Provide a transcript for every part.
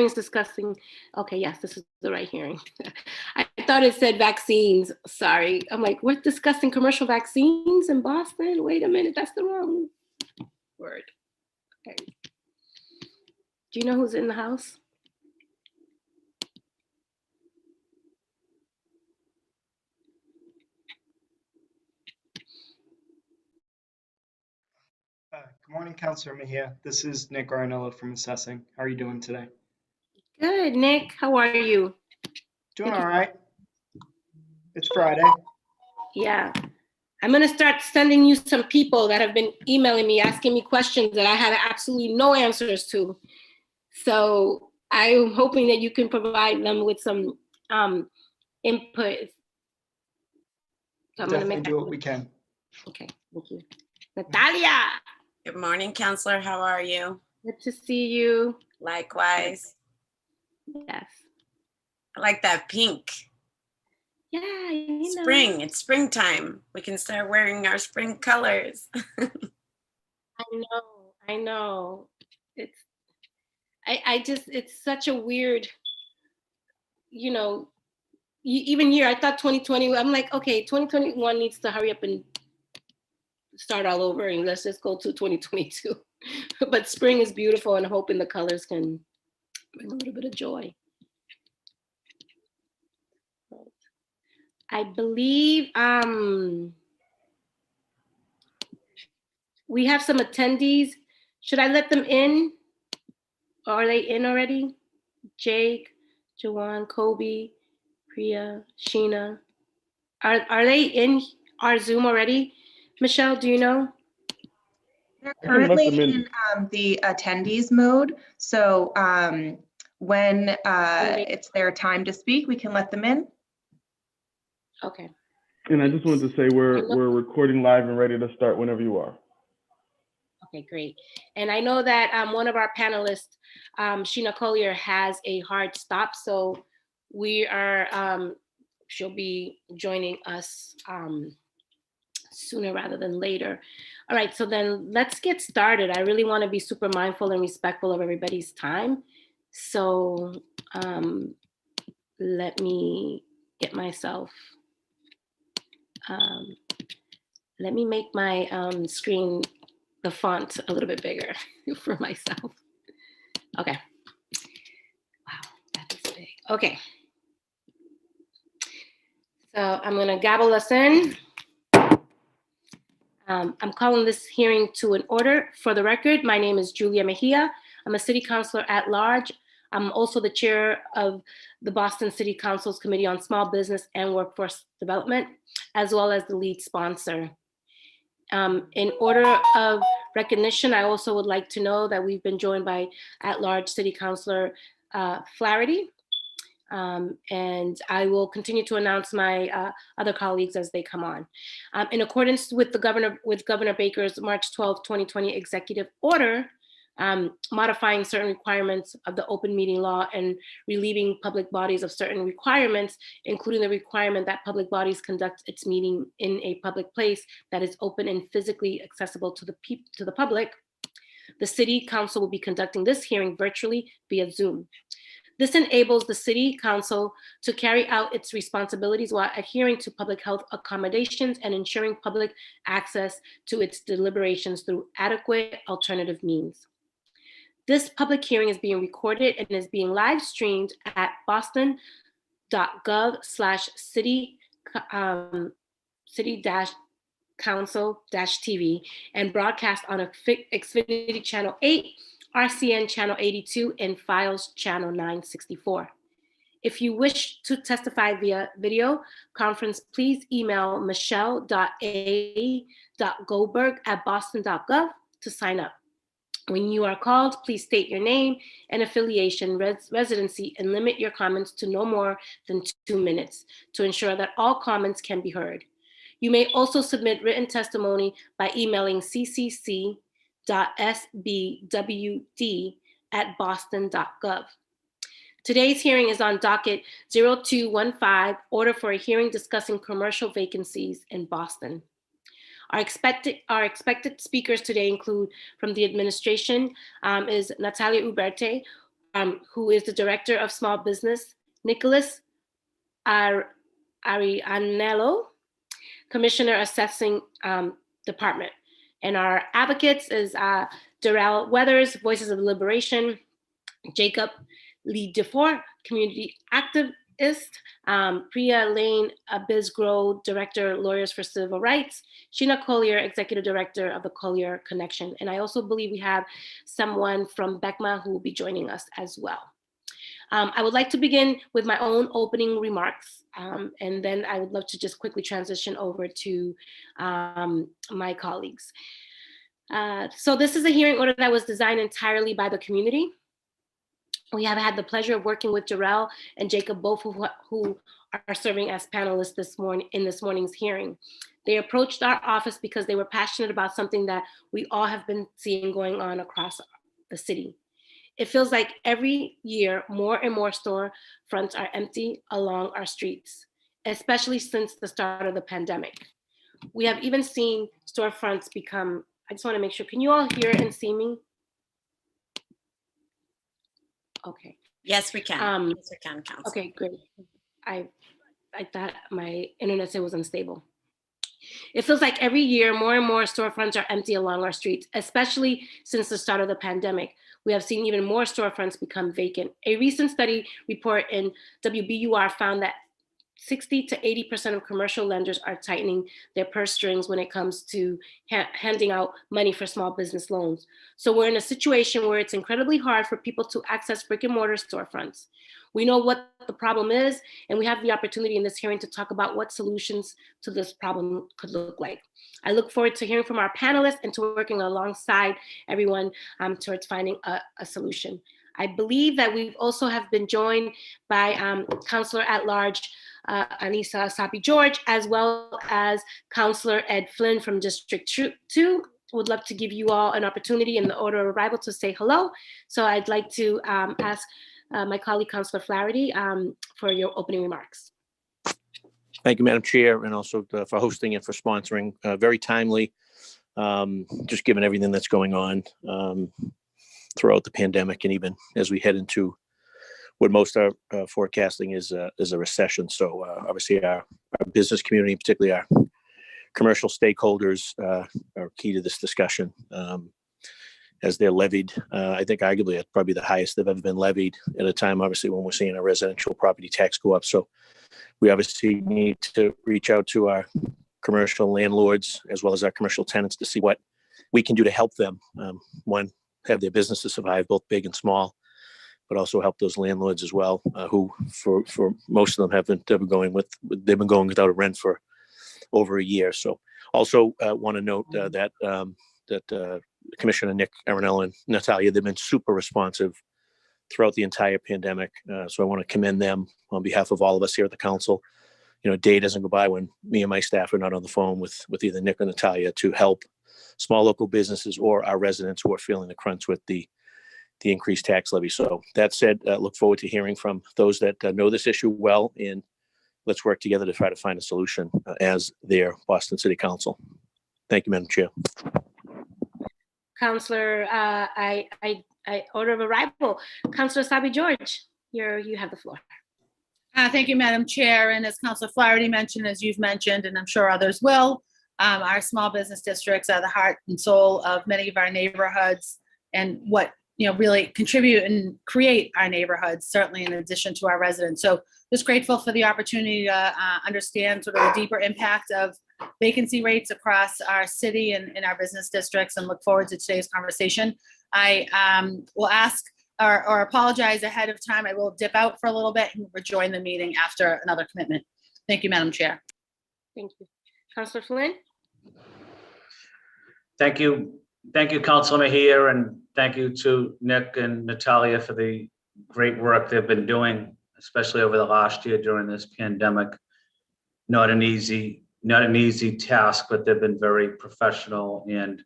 hearings discussing, okay, yes, this is the right hearing. I thought it said vaccines, sorry. I'm like, we're discussing commercial vaccines in Boston? Wait a minute, that's the wrong word. Okay. Do you know who's in the house? Good morning, Councilor Mejia. This is Nick Arnello from Assessing. How are you doing today? Good, Nick. How are you? Doing all right. It's Friday. Yeah. I'm going to start sending you some people that have been emailing me, asking me questions that I have absolutely no answers to. So I'm hoping that you can provide them with some input. So I'm going to make do what we can. Okay, thank you. Natalia. Good morning, Counselor. How are you? Good to see you. Likewise. Yes. I like that pink. Yeah, you know. Spring. It's springtime. We can start wearing our spring colors. I know. It's such a weird, you know, even year. I thought 2020, I'm like, okay, 2021 needs to hurry up and start all over and let's just go to 2022. But spring is beautiful and hoping the colors can bring a little bit of joy. I believe we have some attendees. Should I let them in? Or are they in already? Jake, Jawan, Kobe, Priya, Sheena. Are they in our Zoom already? Michelle, do you know? They're currently in the attendees mode. So when it's their time to speak, we can let them in. Okay. And I just wanted to say we're recording live and ready to start whenever you are. Okay, great. And I know that one of our panelists, Sheena Collier, has a hard stop. So we are, she'll be joining us sooner rather than later. All right, so then let's get started. I really want to be super mindful and respectful of everybody's time. So let me get myself, let me make my screen, the font a little bit bigger for myself. Okay. Wow, that is big. Okay. So I'm gonna gabble us in. I'm calling this hearing to an order. For the record, my name is Julia Mejia. I'm a city councilor at large. I'm also the chair of the Boston City Council's Committee on Small Business and Workforce Development, as well as the lead sponsor. In order of recognition, I also would like to know that we've been joined by at-large City Councilor Flaherty. And I will continue to announce my other colleagues as they come on. In accordance with Governor Baker's March 12, 2020 executive order, modifying certain requirements of the open meeting law and relieving public bodies of certain requirements, including the requirement that public bodies conduct its meeting in a public place that is open and physically accessible to the public, the City Council will be conducting this hearing virtually via Zoom. This enables the City Council to carry out its responsibilities while adhering to public health accommodations and ensuring public access to its deliberations through adequate alternative means. This public hearing is being recorded and is being live streamed at boston.gov/city-council-TV and broadcast on Xfinity Channel 8, RCN Channel 82, and Files Channel 964. If you wish to testify via video conference, please email michelle.a.goldberg@boston.gov to sign up. When you are called, please state your name and affiliation, residency, and limit your comments to no more than 2 minutes to ensure that all comments can be heard. You may also submit written testimony by emailing ccc.sbwd@boston.gov. Today's hearing is on docket 0215, order for a hearing discussing commercial vacancies in Boston. Our expected speakers today include from the administration is Natalia Ugarte, who is the Director of Small Business, Nicholas Arianello, Commissioner Assessing Department. And our advocates is Darrell Weathers, Voices of Liberation, Jacob Lee DeFore, Community Activist, Priya Lane Bizgrow, Director, Lawyers for Civil Rights, Sheena Collier, Executive Director of the Collier Connection. And I also believe we have someone from BECMA who will be joining us as well. I would like to begin with my own opening remarks, and then I would love to just quickly transition over to my colleagues. So this is a hearing order that was designed entirely by the community. We have had the pleasure of working with Jarrell and Jacob, both who are serving as panelists this morning's hearing. They approached our office because they were passionate about something that we all have been seeing going on across the city. It feels like every year, more and more storefronts are empty along our streets, especially since the start of the pandemic. We have even seen storefronts become, I just want to make sure, can you all hear and see me? Okay. Yes, we can. Yes, we can, Council. Okay, great. I thought my internet said was unstable. It feels like every year, more and more storefronts are empty along our streets, especially since the start of the pandemic. We have seen even more storefronts become vacant. A recent study report in WBUR found that 60 to 80% of commercial lenders are tightening their purse strings when it comes to handing out money for small business loans. So we're in a situation where it's incredibly hard for people to access brick and mortar storefronts. We know what the problem is, and we have the opportunity in this hearing to talk about what solutions to this problem could look like. I look forward to hearing from our panelists and to working alongside everyone towards finding a solution. I believe that we also have been joined by Councilor at Large Anissa Sapi-George, as well as Councilor Ed Flynn from District 2. Would love to give you all an opportunity in the order of arrival to say hello. So I'd like to ask my colleague, Councilor Flaherty, for your opening remarks. Thank you, Madam Chair, and also for hosting and for sponsoring. Very timely, just given everything that's going on throughout the pandemic, and even as we head into what most are forecasting is a recession. So obviously our business community, particularly our commercial stakeholders, are key to this discussion. As they're levied, I think arguably at probably the highest they've ever been levied at a time, obviously, when we're seeing a residential property tax go up. So we obviously need to reach out to our commercial landlords as well as our commercial tenants to see what we can do to help them. One, have their businesses survive, both big and small, but also help those landlords as well, who for most of them they've been going without a rent for over a year. So also want to note that Commissioner Nick Arenella and Natalia, they've been super responsive throughout the entire pandemic. So I want to commend them on behalf of all of us here at the council. You know, a day doesn't go by when me and my staff are not on the phone with either Nick or Natalia to help small local businesses or our residents who are feeling the crunch with the increased tax levy. So that said, look forward to hearing from those that know this issue well, and let's work together to try to find a solution as their Boston City Council. Thank you, Madam Chair. Councilor, I order of arrival. Councilor Sapi-George, you have the floor. Thank you, Madam Chair. And as Councilor Flaherty mentioned, as you've mentioned, and I'm sure others will, our small business districts are the heart and soul of many of our neighborhoods, and what really contribute and create our neighborhoods, certainly in addition to our residents. So just grateful for the opportunity to understand sort of the deeper impact of vacancy rates across our city and in our business districts, and look forward to today's conversation. I will ask or apologize ahead of time. I will dip out for a little bit and rejoin the meeting after another commitment. Thank you, Madam Chair. Thank you. Councilor Flynn? Thank you. Thank you, Councilor Mejia, and thank you to Nick and Natalia for the great work they've been doing, especially over the last year during this pandemic. Not an easy task, but they've been very professional and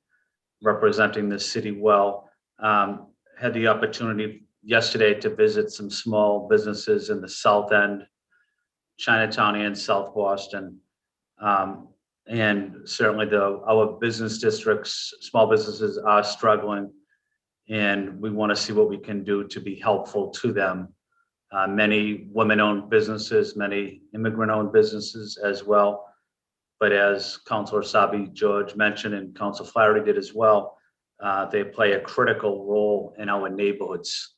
representing the city well. Had the opportunity yesterday to visit some small businesses in the South End, Chinatown, and South Boston. And certainly our business districts, small businesses are struggling. and we want to see what we can do to be helpful to them. Many women-owned businesses, many immigrant-owned businesses as well. But as Councilor Sabi George mentioned, and Councilor Flaherty did as well, they play a critical role in our neighborhoods.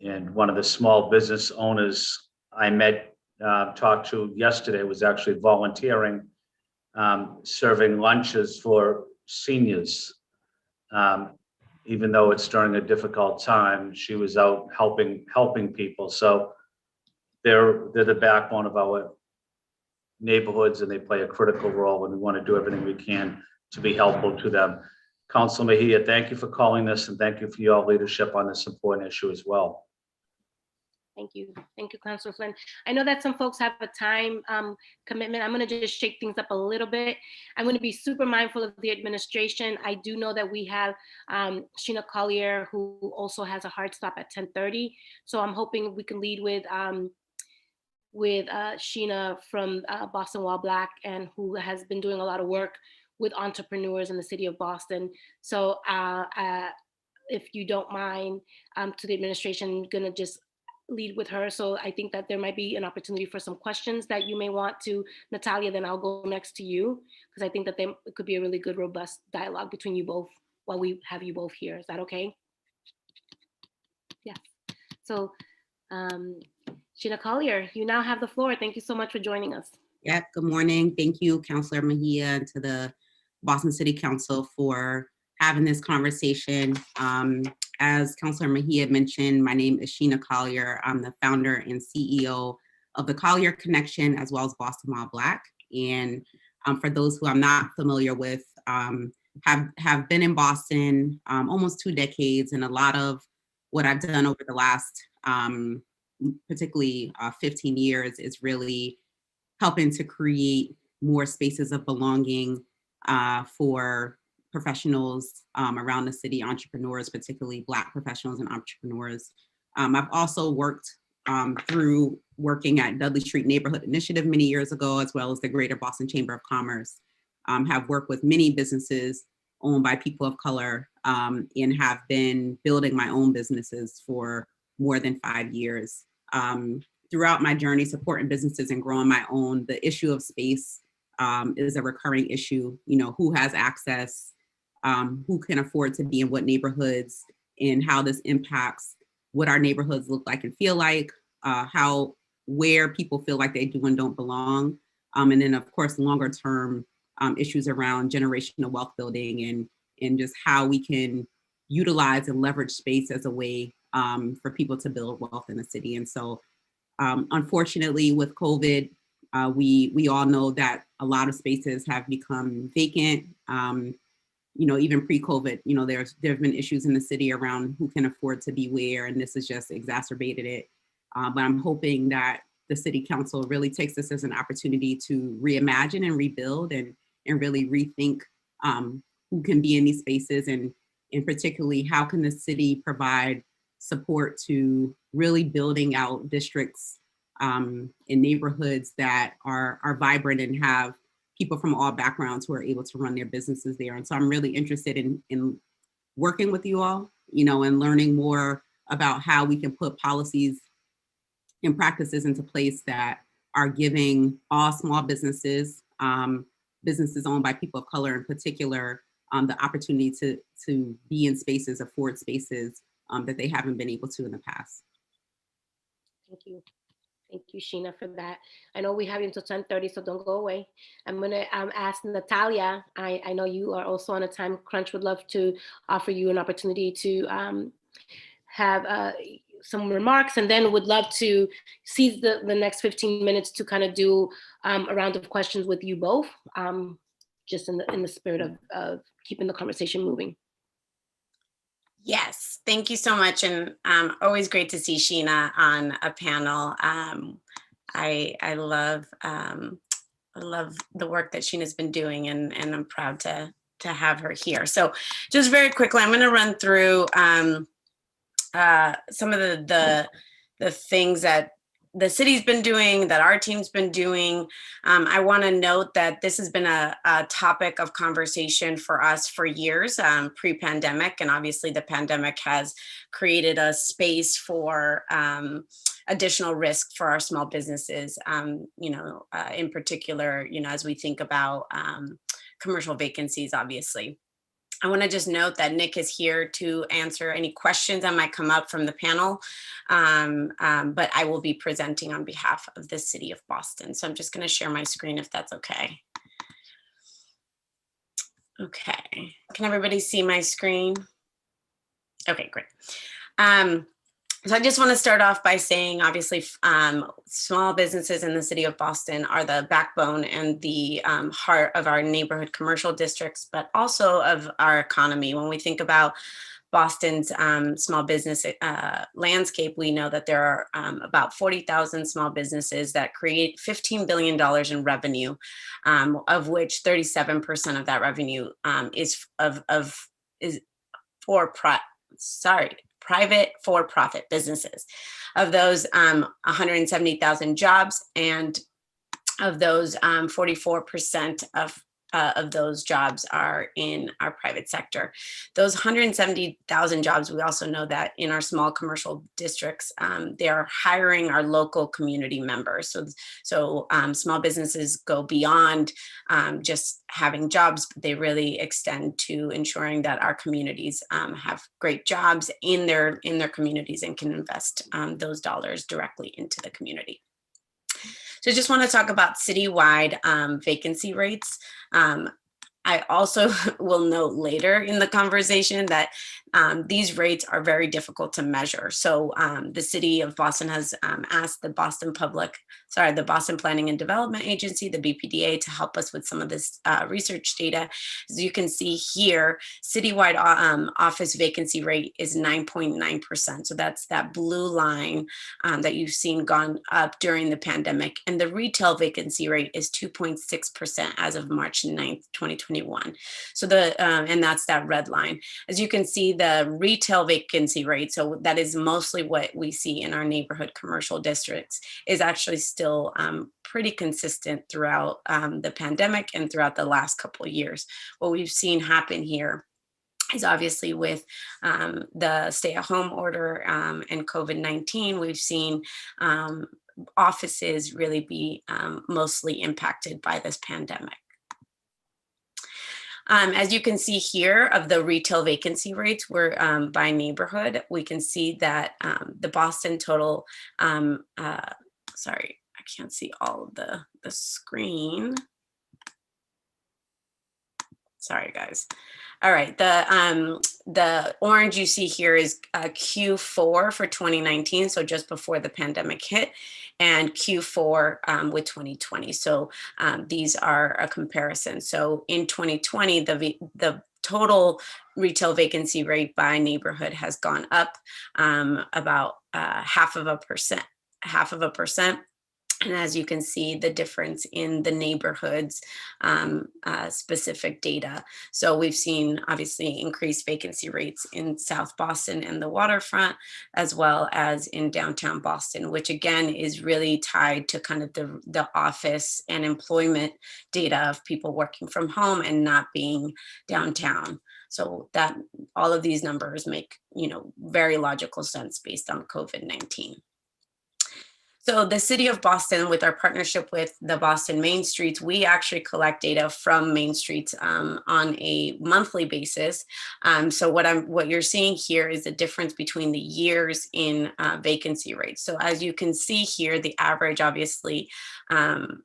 And one of the small business owners I met, talked to yesterday, was actually volunteering, serving lunches for seniors. Even though it's during a difficult time, she was out helping people. So they're the backbone of our neighborhoods, and they play a critical role, and we want to do everything we can to be helpful to them. Councilor Mejia, thank you for calling this, and thank you for your leadership on this important issue as well. Thank you. Thank you, Councilor Flynn. I know that some folks have a time commitment. I'm going to just shake things up a little bit. I'm going to be super mindful of the administration. I do know that we have Sheena Collier, who also has a hard stop at 10:30. So I'm hoping we can lead with Sheena from Boston While Black, and who has been doing a lot of work with entrepreneurs in the city of Boston. So if you don't mind, to the administration, I'm going to just lead with her. So I think that there might be an opportunity for some questions that you may want to Natalia, then I'll go next to you, because I think that it could be a really good, robust dialogue between you both while we have you both here. Is that okay? Yeah. So Sheena Collier, you now have the floor. Thank you so much for joining us. Yeah, good morning. Thank you, Councilor Mejia, and to the Boston City Council for having this conversation. As Councilor Mejia mentioned, my name is Sheena Collier. I'm the founder and CEO of the Collier Connection, as well as Boston While Black. And for those who I'm not familiar with, have been in Boston almost 2 decades, and a lot of what I've done over the last, particularly 15 years, is really helping to create more spaces of belonging for professionals around the city, entrepreneurs, particularly Black professionals and entrepreneurs. I've also worked through working at Dudley Street Neighborhood Initiative many years ago, as well as the Greater Boston Chamber of Commerce. Have worked with many businesses owned by people of color, and have been building my own businesses for more than 5 years. Throughout my journey supporting businesses and growing my own, the issue of space is a recurring issue. You know, who has access, who can afford to be in what neighborhoods, and how this impacts what our neighborhoods look like and feel like, where people feel like they do and don't belong. And then of course, longer term issues around generational wealth building, and just how we can utilize and leverage space as a way for people to build wealth in the city. And so unfortunately with COVID, we all know that a lot of spaces have become vacant. You know, even pre-COVID, you know, there have been issues in the city around who can afford to be where, and this has just exacerbated it. But I'm hoping that the city council really takes this as an opportunity to reimagine and rebuild, and really rethink who can be in these spaces, and particularly how can the city provide support to really building out districts in neighborhoods that are vibrant and have people from all backgrounds who are able to run their businesses there. And so I'm really interested in working with you all, you know, and learning more about how we can put policies and practices into place that are giving all small businesses, businesses owned by people of color in particular, the opportunity to be in spaces, afford spaces that they haven't been able to in the past. Thank you. Thank you, Sheena, for that. I know we have you until 10:30, so don't go away. I'm going to ask Natalia. I know you are also on a time crunch. Would love to offer you an opportunity to have some remarks, and then would love to seize the next 15 minutes to kind of do a round of questions with you both, just in the spirit of keeping the conversation moving. Yes, thank you so much. And always great to see Sheena on a panel. I love the work that Sheena's been doing, and I'm proud to have her here. So just very quickly, I'm going to run through some of the things that the city's been doing, that our team's been doing. I want to note that this has been a topic of conversation for us for years, pre-pandemic, and obviously the pandemic has created a space for additional risk for our small businesses, in particular, as we think about commercial vacancies, obviously. I want to just note that Nick is here to answer any questions that might come up from the panel, but I will be presenting on behalf of the City of Boston. So I'm just going to share my screen if that's okay. Okay, can everybody see my screen? Okay, great. So I just want to start off by saying, obviously, small businesses in the City of Boston are the backbone and the heart of our neighborhood commercial districts, but also of our economy. When we think about Boston's small business landscape, we know that there are about 40,000 small businesses that create $15 billion in revenue, of which 37% of that revenue is private for-profit businesses. Of those, 170,000 jobs, and of those, 44% of those jobs are in our private sector. Those 170,000 jobs, we also know that in our small commercial districts, they are hiring our local community members. So small businesses go beyond just having jobs, but they really extend to ensuring that our communities have great jobs in their communities and can invest those dollars directly into the community. So I just want to talk about citywide vacancy rates. I also will note later in the conversation that these rates are very difficult to measure. So the City of Boston has asked the Boston Planning and Development Agency, the BPDA, to help us with some of this research data. As you can see here, citywide office vacancy rate is 9.9%. So that's that blue line that you've seen gone up during the pandemic. And the retail vacancy rate is 2.6% as of March 9th, 2021. So and that's that red line. As you can see, the retail vacancy rate, so that is mostly what we see in our neighborhood commercial districts, is actually still pretty consistent throughout the pandemic and throughout the last couple of years. What we've seen happen here is obviously with the stay-at-home order and COVID-19, we've seen offices really be mostly impacted by this pandemic. As you can see here, of the retail vacancy rates, we're by neighborhood. We can see that the Boston total, sorry, I can't see all of the screen. Sorry, guys. All right, the orange you see here is Q4 for 2019, so just before the pandemic hit, and Q4 with 2020. So these are a comparison. So in 2020, the total retail vacancy rate by neighborhood has gone up about half of a percent. And as you can see, the difference in the neighborhoods specific data. So we've seen obviously increased vacancy rates in South Boston and the waterfront, as well as in downtown Boston, which again is really tied to kind of the office and employment data of people working from home and not being downtown. So that all of these numbers make, very logical sense based on COVID-19. So the City of Boston, with our partnership with the Boston Main Streets, we actually collect data from Main Streets on a monthly basis. So what you're seeing here is the difference between the years in vacancy rates. So as you can see here, the average obviously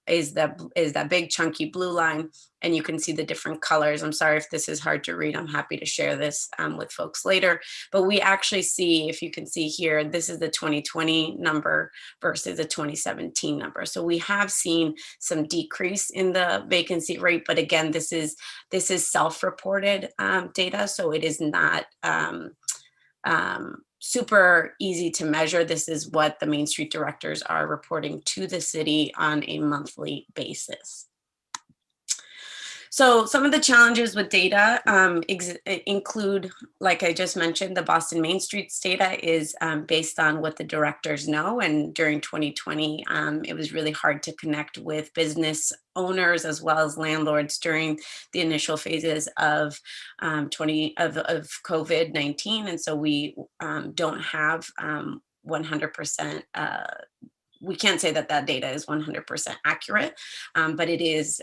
is that big chunky blue line, and you can see the different colors. I'm sorry if this is hard to read. I'm happy to share this with folks later. But we actually see, if you can see here, this is the 2020 number versus the 2017 number. So we have seen some decrease in the vacancy rate, but again, this is self-reported data, so it is not super easy to measure. This is what the Main Street directors are reporting to the city on a monthly basis. So some of the challenges with data include, like I just mentioned, the Boston Main Streets data is based on what the directors know. And during 2020, it was really hard to connect with business owners as well as landlords during the initial phases of COVID-19. And so we don't have 100%. We can't say that that data is 100% accurate, but it is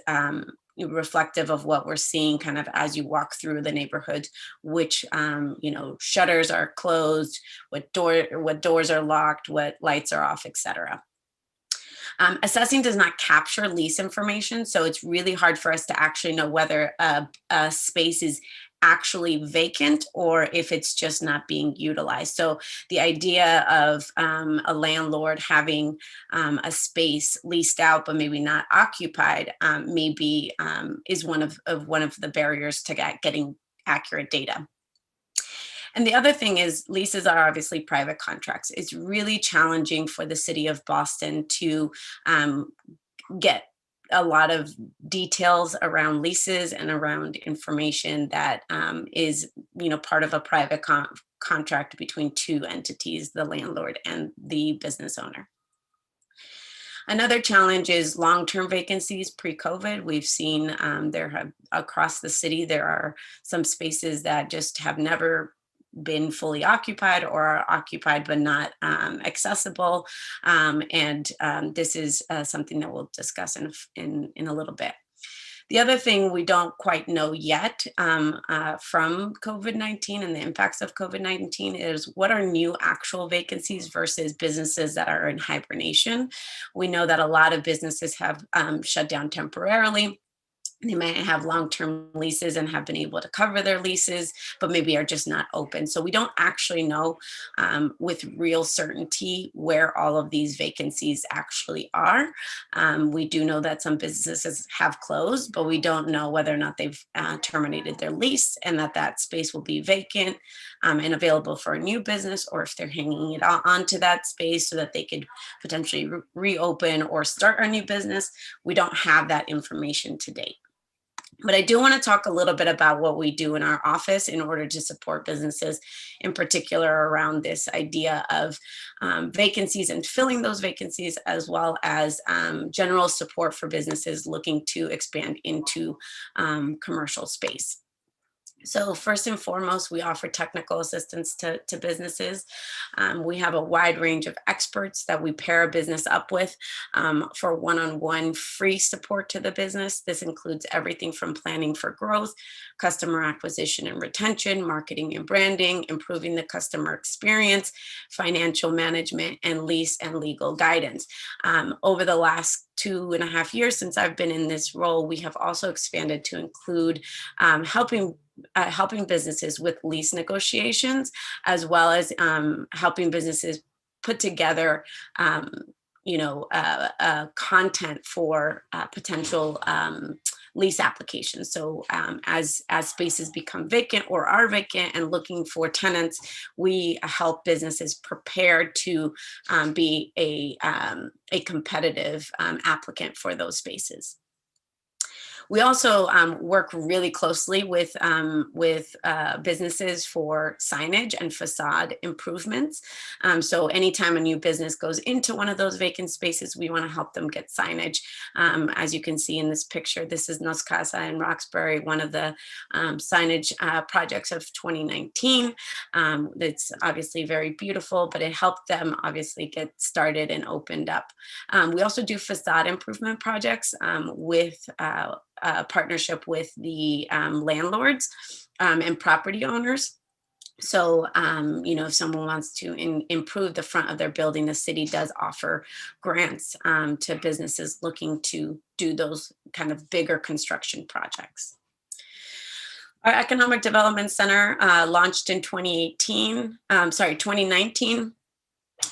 reflective of what we're seeing kind of as you walk through the neighborhood, which shutters are closed, what doors are locked, what lights are off, etc. Assessing does not capture lease information, so it's really hard for us to actually know whether a space is actually vacant or if it's just not being utilized. So the idea of a landlord having a space leased out but maybe not occupied maybe is one of the barriers to getting accurate data. And the other thing is leases are obviously private contracts. It's really challenging for the city of Boston to get a lot of details around leases and around information that is, part of a private contract between two entities, the landlord and the business owner. Another challenge is long-term vacancies pre-COVID. We've seen across the city, there are some spaces that just have never been fully occupied or are occupied but not accessible. This is something that we'll discuss in a little bit. The other thing we don't quite know yet from COVID-19 and the impacts of COVID-19 is what are new actual vacancies versus businesses that are in hibernation. We know that a lot of businesses have shut down temporarily. They might have long-term leases and have been able to cover their leases, but maybe are just not open. So we don't actually know with real certainty where all of these vacancies actually are. We do know that some businesses have closed, but we don't know whether or not they've terminated their lease and that space will be vacant and available for a new business, or if they're hanging it onto that space so that they could potentially reopen or start a new business. We don't have that information to date. But I do want to talk a little bit about what we do in our office in order to support businesses, in particular around this idea of vacancies and filling those vacancies, as well as general support for businesses looking to expand into commercial space. So first and foremost, we offer technical assistance to businesses. We have a wide range of experts that we pair a business up with for one-on-one free support to the business. This includes everything from planning for growth, customer acquisition and retention, marketing and branding, improving the customer experience, financial management, and lease and legal guidance. Over the last 2.5 years since I've been in this role, we have also expanded to include helping businesses with lease negotiations, as well as helping businesses put together content for potential lease applications. So as spaces become vacant or are vacant and looking for tenants, we help businesses prepare to be a competitive applicant for those spaces. We also work really closely with businesses for signage and facade improvements. So anytime a new business goes into one of those vacant spaces, we want to help them get signage. As you can see in this picture, this is Nos Casa in Roxbury, one of the signage projects of 2019. It's obviously very beautiful, but it helped them obviously get started and opened up. We also do facade improvement projects with partnership with the landlords and property owners. So, if someone wants to improve the front of their building, the city does offer grants to businesses looking to do those kind of bigger construction projects. Our Economic Development Center launched in 2019.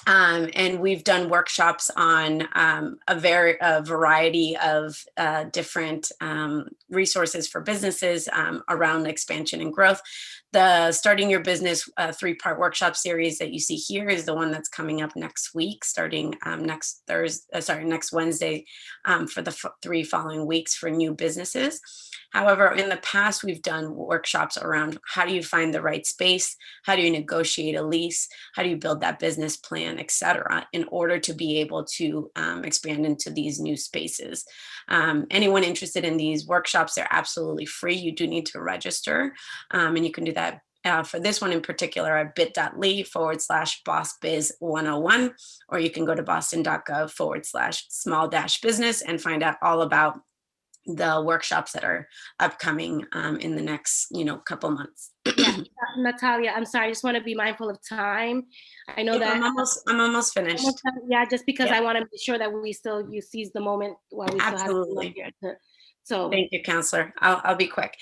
And we've done workshops on a variety of different resources for businesses around expansion and growth. The Starting Your Business 3-part workshop series that you see here is the one that's coming up next week, starting next Wednesday for the 3 following weeks for new businesses. However, in the past, we've done workshops around how do you find the right space, how do you negotiate a lease, how do you build that business plan, et cetera, in order to be able to expand into these new spaces. Anyone interested in these workshops, they're absolutely free. You do need to register, and you can do that for this one in particular at bit.ly/bossbiz101, or you can go to boston.gov/small-business and find out all about the workshops that are upcoming in the next, couple months. Yeah, Natalia, I'm sorry, I just want to be mindful of time. I know that I'm almost finished. Yeah, just because Yep. I want to make sure that you seize the moment while we still Absolutely. have here. So Thank you, Counselor. I'll be quick.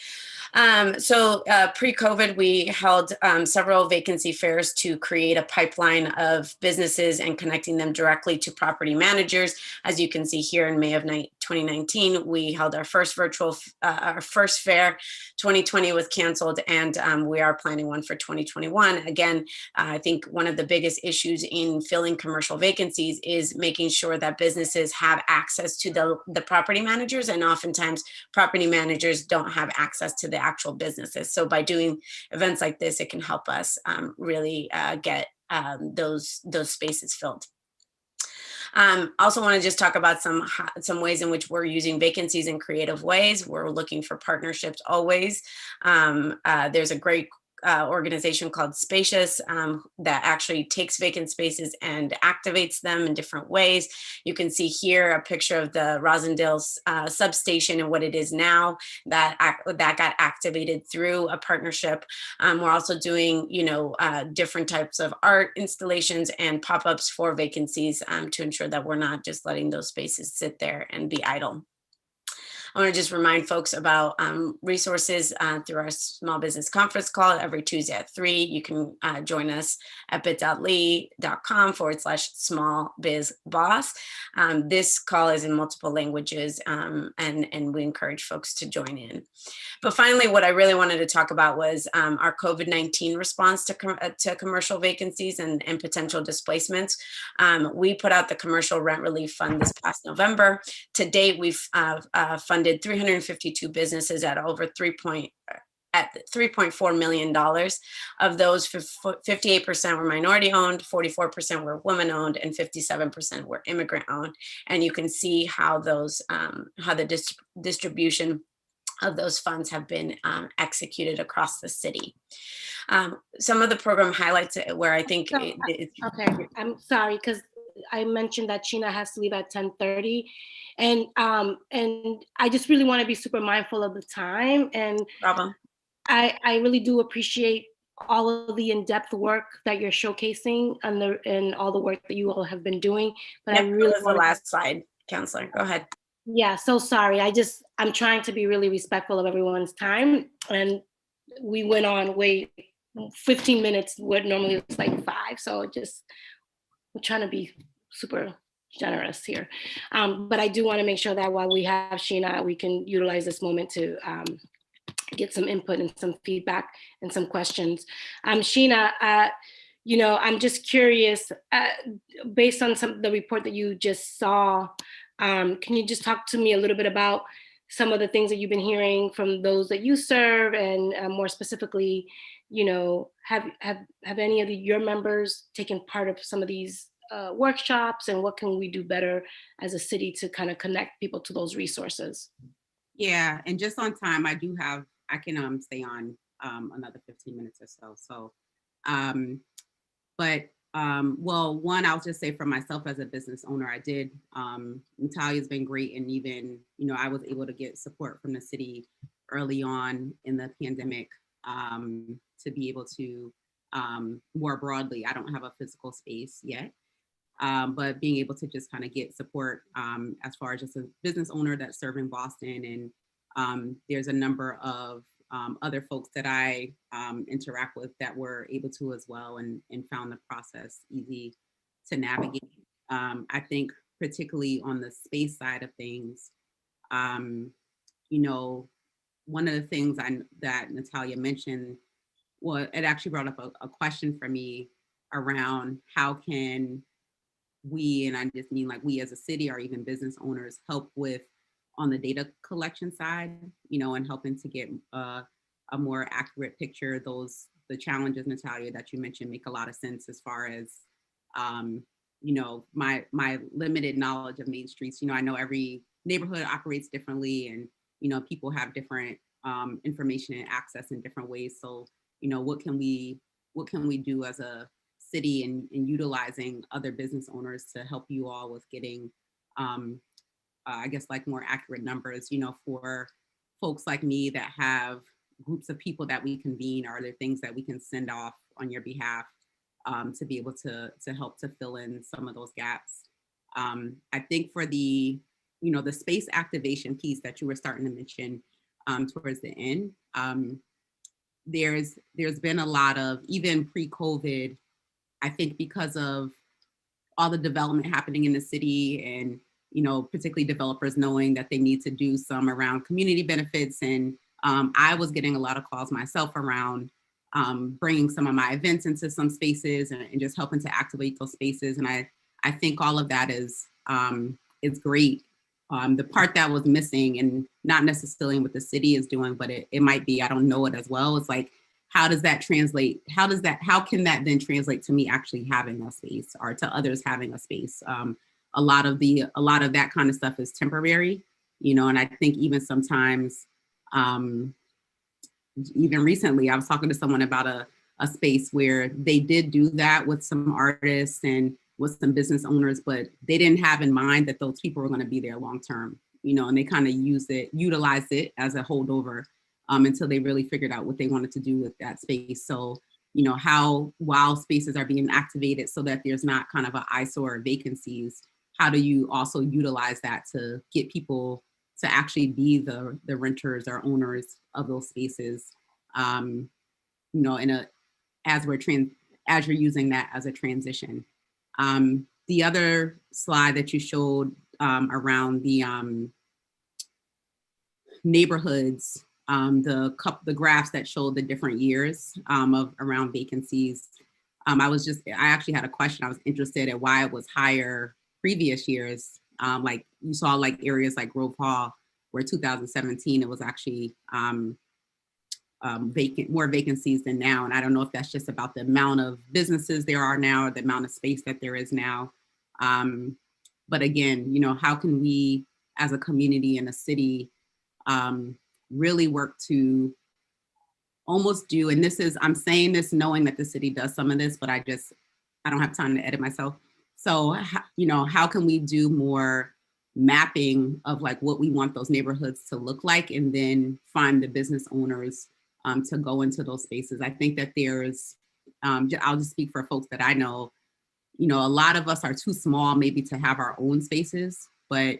Pre-COVID, we held several vacancy fairs to create a pipeline of businesses and connecting them directly to property managers. As you can see here, in May of 2019, we held our first fair. 2020 was canceled, and we are planning one for 2021. Again, I think one of the biggest issues in filling commercial vacancies is making sure that businesses have access to the property managers, and oftentimes property managers don't have access to the actual businesses. So by doing events like this, it can help us really get those spaces filled. Also want to just talk about some ways in which we're using vacancies in creative ways. We're looking for partnerships always. There's a great organization called Spacious that actually takes vacant spaces and activates them in different ways. You can see here a picture of the Rosendale substation and what it is now that got activated through a partnership. We're also doing, different types of art installations and pop-ups for vacancies to ensure that we're not just letting those spaces sit there and be idle. I want to just remind folks about resources through our small business conference call every Tuesday at 3. You can join us at bit.ly.com/smallbizboss. This call is in multiple languages, and we encourage folks to join in. But finally, what I really wanted to talk about was our COVID-19 response to commercial vacancies and potential displacements. We put out the Commercial Rent Relief Fund this past November. To date, we've funded 352 businesses at over $3.4 million. Of those, 58% were minority owned, 44% were women owned, and 57% were immigrant owned. And you can see how those, how the distribution of those funds have been executed across the city. Some of the program highlights where I think okay, I'm sorry, because I mentioned that Sheena has to leave at 10:30, and I just really want to be super mindful of the time. And problem. I really do appreciate all of the in-depth work that you're showcasing and all the work that you all have been doing. But Yep, I really that was the last slide, Counselor. Go ahead. Yeah, so sorry. I'm trying to be really respectful of everyone's time, and we went on 15 minutes where normally it's like 5. So we're trying to be super generous here. But I do want to make sure that while we have Sheena, we can utilize this moment to get some input and some feedback and some questions. Sheena, I'm just curious, based on the report that you just saw, can you just talk to me a little bit about some of the things that you've been hearing from those that you serve, and more specifically, have any of your members taken part of some of these workshops, and what can we do better as a city to kind of connect people to those resources? Yeah, and just on time, I can stay on another 15 minutes or so. Well, one, I'll just say for myself as a business owner, I did, Natalia's been great. And even, I was able to get support from the city early on in the pandemic to be able to more broadly, I don't have a physical space yet, but being able to just kind of get support as far as just a business owner that's serving Boston. And there's a number of other folks that I interact with that were able to as well, and found the process easy to navigate. I think particularly on the space side of things, one of the things that Natalia mentioned well, it actually brought up a question for me around how can we, and I just mean like we as a city or even business owners, help with on the data collection side, and helping to get a more accurate picture. The challenges, Natalia, that you mentioned make a lot of sense as far as, my limited knowledge of main streets. I know every neighborhood operates differently, and, people have different information and access in different ways. So, what can we do as a city and utilizing other business owners to help you all with getting, I guess, like more accurate numbers, for folks like me that have groups of people that we convene? Are there things that we can send off on your behalf to be able to help to fill in some of those gaps? I think for the, the space activation piece that you were starting to mention towards the end, there's been a lot of, even pre-COVID, I think because of all the development happening in the city and, particularly developers knowing that they need to do some around community benefits. And I was getting a lot of calls myself around bringing some of my events into some spaces and just helping to activate those spaces. And I think all of that is great. The part that was missing, and not necessarily what the city is doing, but it might be, I don't know it as well. It's like, how does that translate? How can that then translate to me actually having a space or to others having a space? A lot of that kind of stuff is temporary, and I think even sometimes, even recently, I was talking to someone about a space where they did do that with some artists and with some business owners, but they didn't have in mind that those people were going to be there long term, and they kind of utilized it as a holdover until they really figured out what they wanted to do with that space. So, how, while spaces are being activated so that there's not kind of an eyesore or vacancies, how do you also utilize that to get people to actually be the renters or owners of those spaces, as you're using that as a transition. The other slide that you showed around the neighborhoods, the graphs that showed the different years of around vacancies. I actually had a question. I was interested in why it was higher previous years. Like you saw like areas like Grove Hall, where 2017, it was actually more vacancies than now. And I don't know if that's just about the amount of businesses there are now or the amount of space that there is now. But again, how can we as a community and a city really work to almost do, and I'm saying this knowing that the city does some of this, but I don't have time to edit myself. So, how can we do more mapping of like what we want those neighborhoods to look like, and then find the business owners to go into those spaces? I think that there's, I'll just speak for folks that I know, a lot of us are too small maybe to have our own spaces, but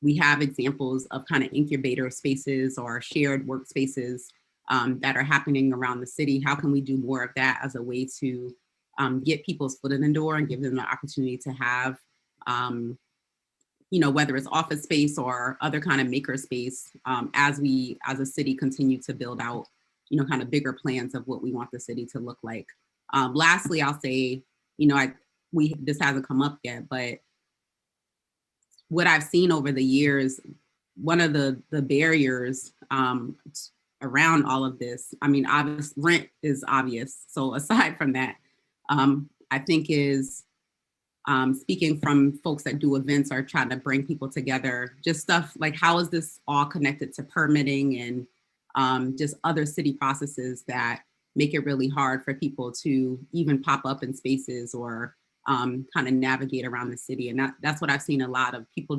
we have examples of kind of incubator spaces or shared workspaces that are happening around the city. How can we do more of that as a way to get people's foot in the door and give them the opportunity to have, whether it's office space or other kind of maker space, as we as a city continue to build out, kind of bigger plans of what we want the city to look like. Lastly, I'll say, this hasn't come up yet, but what I've seen over the years, one of the barriers around all of this, obvious rent is obvious. So aside from that, I think is speaking from folks that do events or trying to bring people together, just stuff like how is this all connected to permitting and just other city processes that make it really hard for people to even pop up in spaces or kind of navigate around the city. And that's what I've seen a lot of people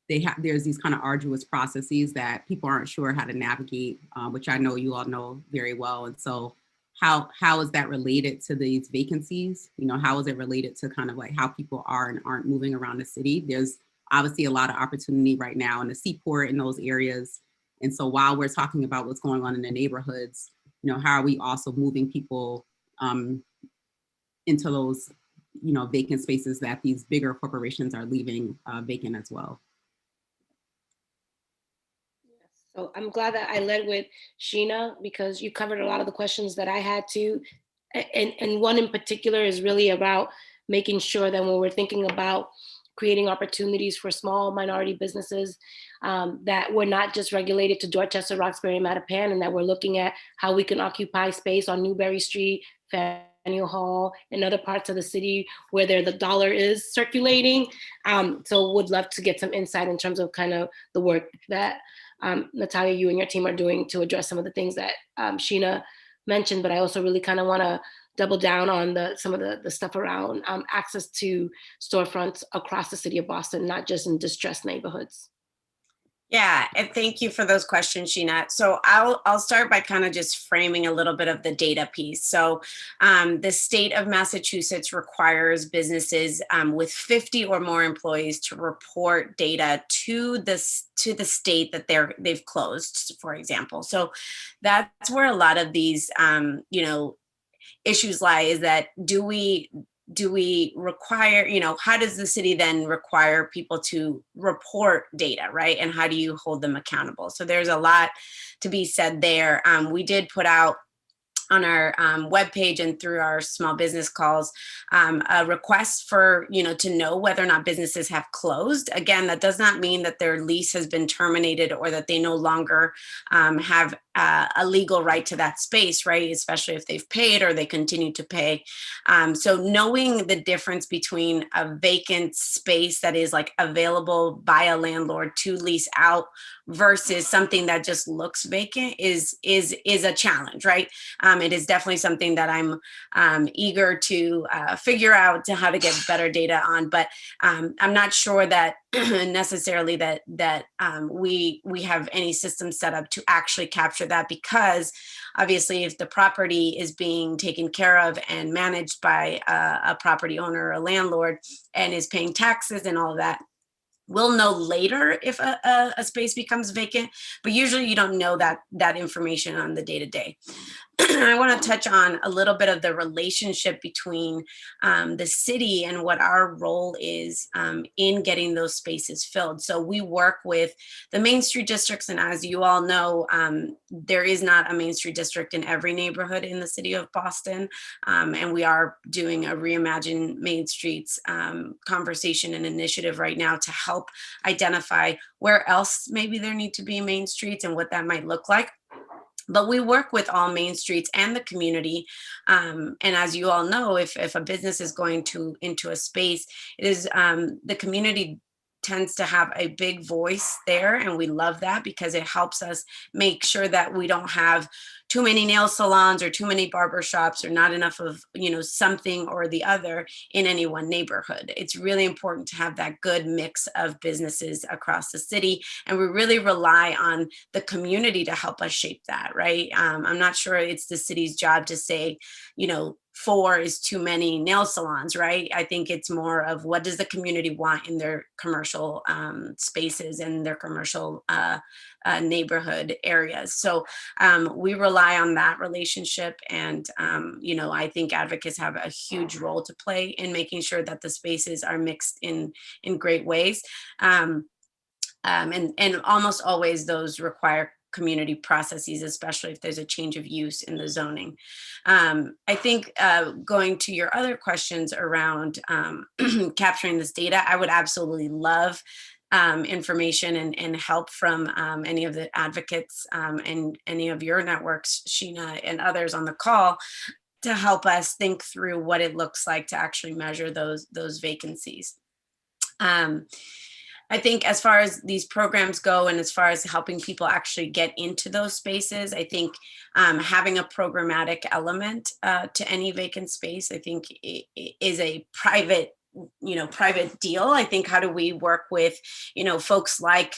there's these kind of arduous processes that people aren't sure how to navigate, which I know you all know very well. And so how is that related to these vacancies? How is it related to kind of like how people are and aren't moving around the city? There's obviously a lot of opportunity right now in the Seaport in those areas. And so while we're talking about what's going on in the neighborhoods, how are we also moving people into those, vacant spaces that these bigger corporations are leaving vacant as well? Yes. So I'm glad that I led with Sheena because you covered a lot of the questions that I had too. And one in particular is really about making sure that when we're thinking about creating opportunities for small minority businesses, that we're not just regulated to Dorchester, Roxbury, and Mattapan, and that we're looking at how we can occupy space on Newberry Street, Faneuil Hall, and other parts of the city where the dollar is circulating. So would love to get some insight in terms of kind of the work that Natalia, you and your team are doing to address some of the things that Sheena mentioned, but I also really kind of want to double down on some of the stuff around access to storefronts across the city of Boston, not just in distressed neighborhoods. Yeah, and thank you for those questions, Sheena. So I'll start by kind of just framing a little bit of the data piece. So the state of Massachusetts requires businesses with 50 or more employees to report data to the state that they've closed, for example. So that's where a lot of these issues lie, is that do we require, how does the city then require people to report data, right? And how do you hold them accountable? So there's a lot to be said there. We did put out on our webpage and through our small business calls, a request for, to know whether or not businesses have closed. Again, that does not mean that their lease has been terminated or that they no longer have a legal right to that space, right? Especially if they've paid or they continue to pay. So knowing the difference between a vacant space that is like available by a landlord to lease out versus something that just looks vacant is a challenge, right? It is definitely something that I'm eager to figure out how to get better data on, but I'm not sure that necessarily that we have any system set up to actually capture that, because obviously if the property is being taken care of and managed by a property owner or a landlord and is paying taxes and all of that, we'll know later if a space becomes vacant, but usually you don't know that information on the day-to-day. I want to touch on a little bit of the relationship between the city and what our role is in getting those spaces filled. So we work with the Main Street districts, and as you all know, there is not a Main Street district in every neighborhood in the city of Boston, and we are doing a Reimagine Main Streets conversation and initiative right now to help identify where else maybe there need to be Main Streets and what that might look like. But we work with all Main Streets and the community. And as you all know, if a business is going into a space, it is the community tends to have a big voice there. And we love that because it helps us make sure that we don't have too many nail salons or too many barber shops or not enough of, something or the other in any one neighborhood. It's really important to have that good mix of businesses across the city. And we really rely on the community to help us shape that, right? I'm not sure it's the city's job to say, 4 is too many nail salons, right? I think it's more of what does the community want in their commercial spaces and their commercial neighborhood areas. So we rely on that relationship. And, I think advocates have a huge role to play in making sure that the spaces are mixed in great ways. And almost always those require community processes, especially if there's a change of use in the zoning. I think going to your other questions around capturing this data, I would absolutely love information and help from any of the advocates and any of your networks, Sheena and others on the call, to help us think through what it looks like to actually measure those vacancies. I think as far as these programs go and as far as helping people actually get into those spaces, I think having a programmatic element to any vacant space, I think is a private deal. I think how do we work with, folks like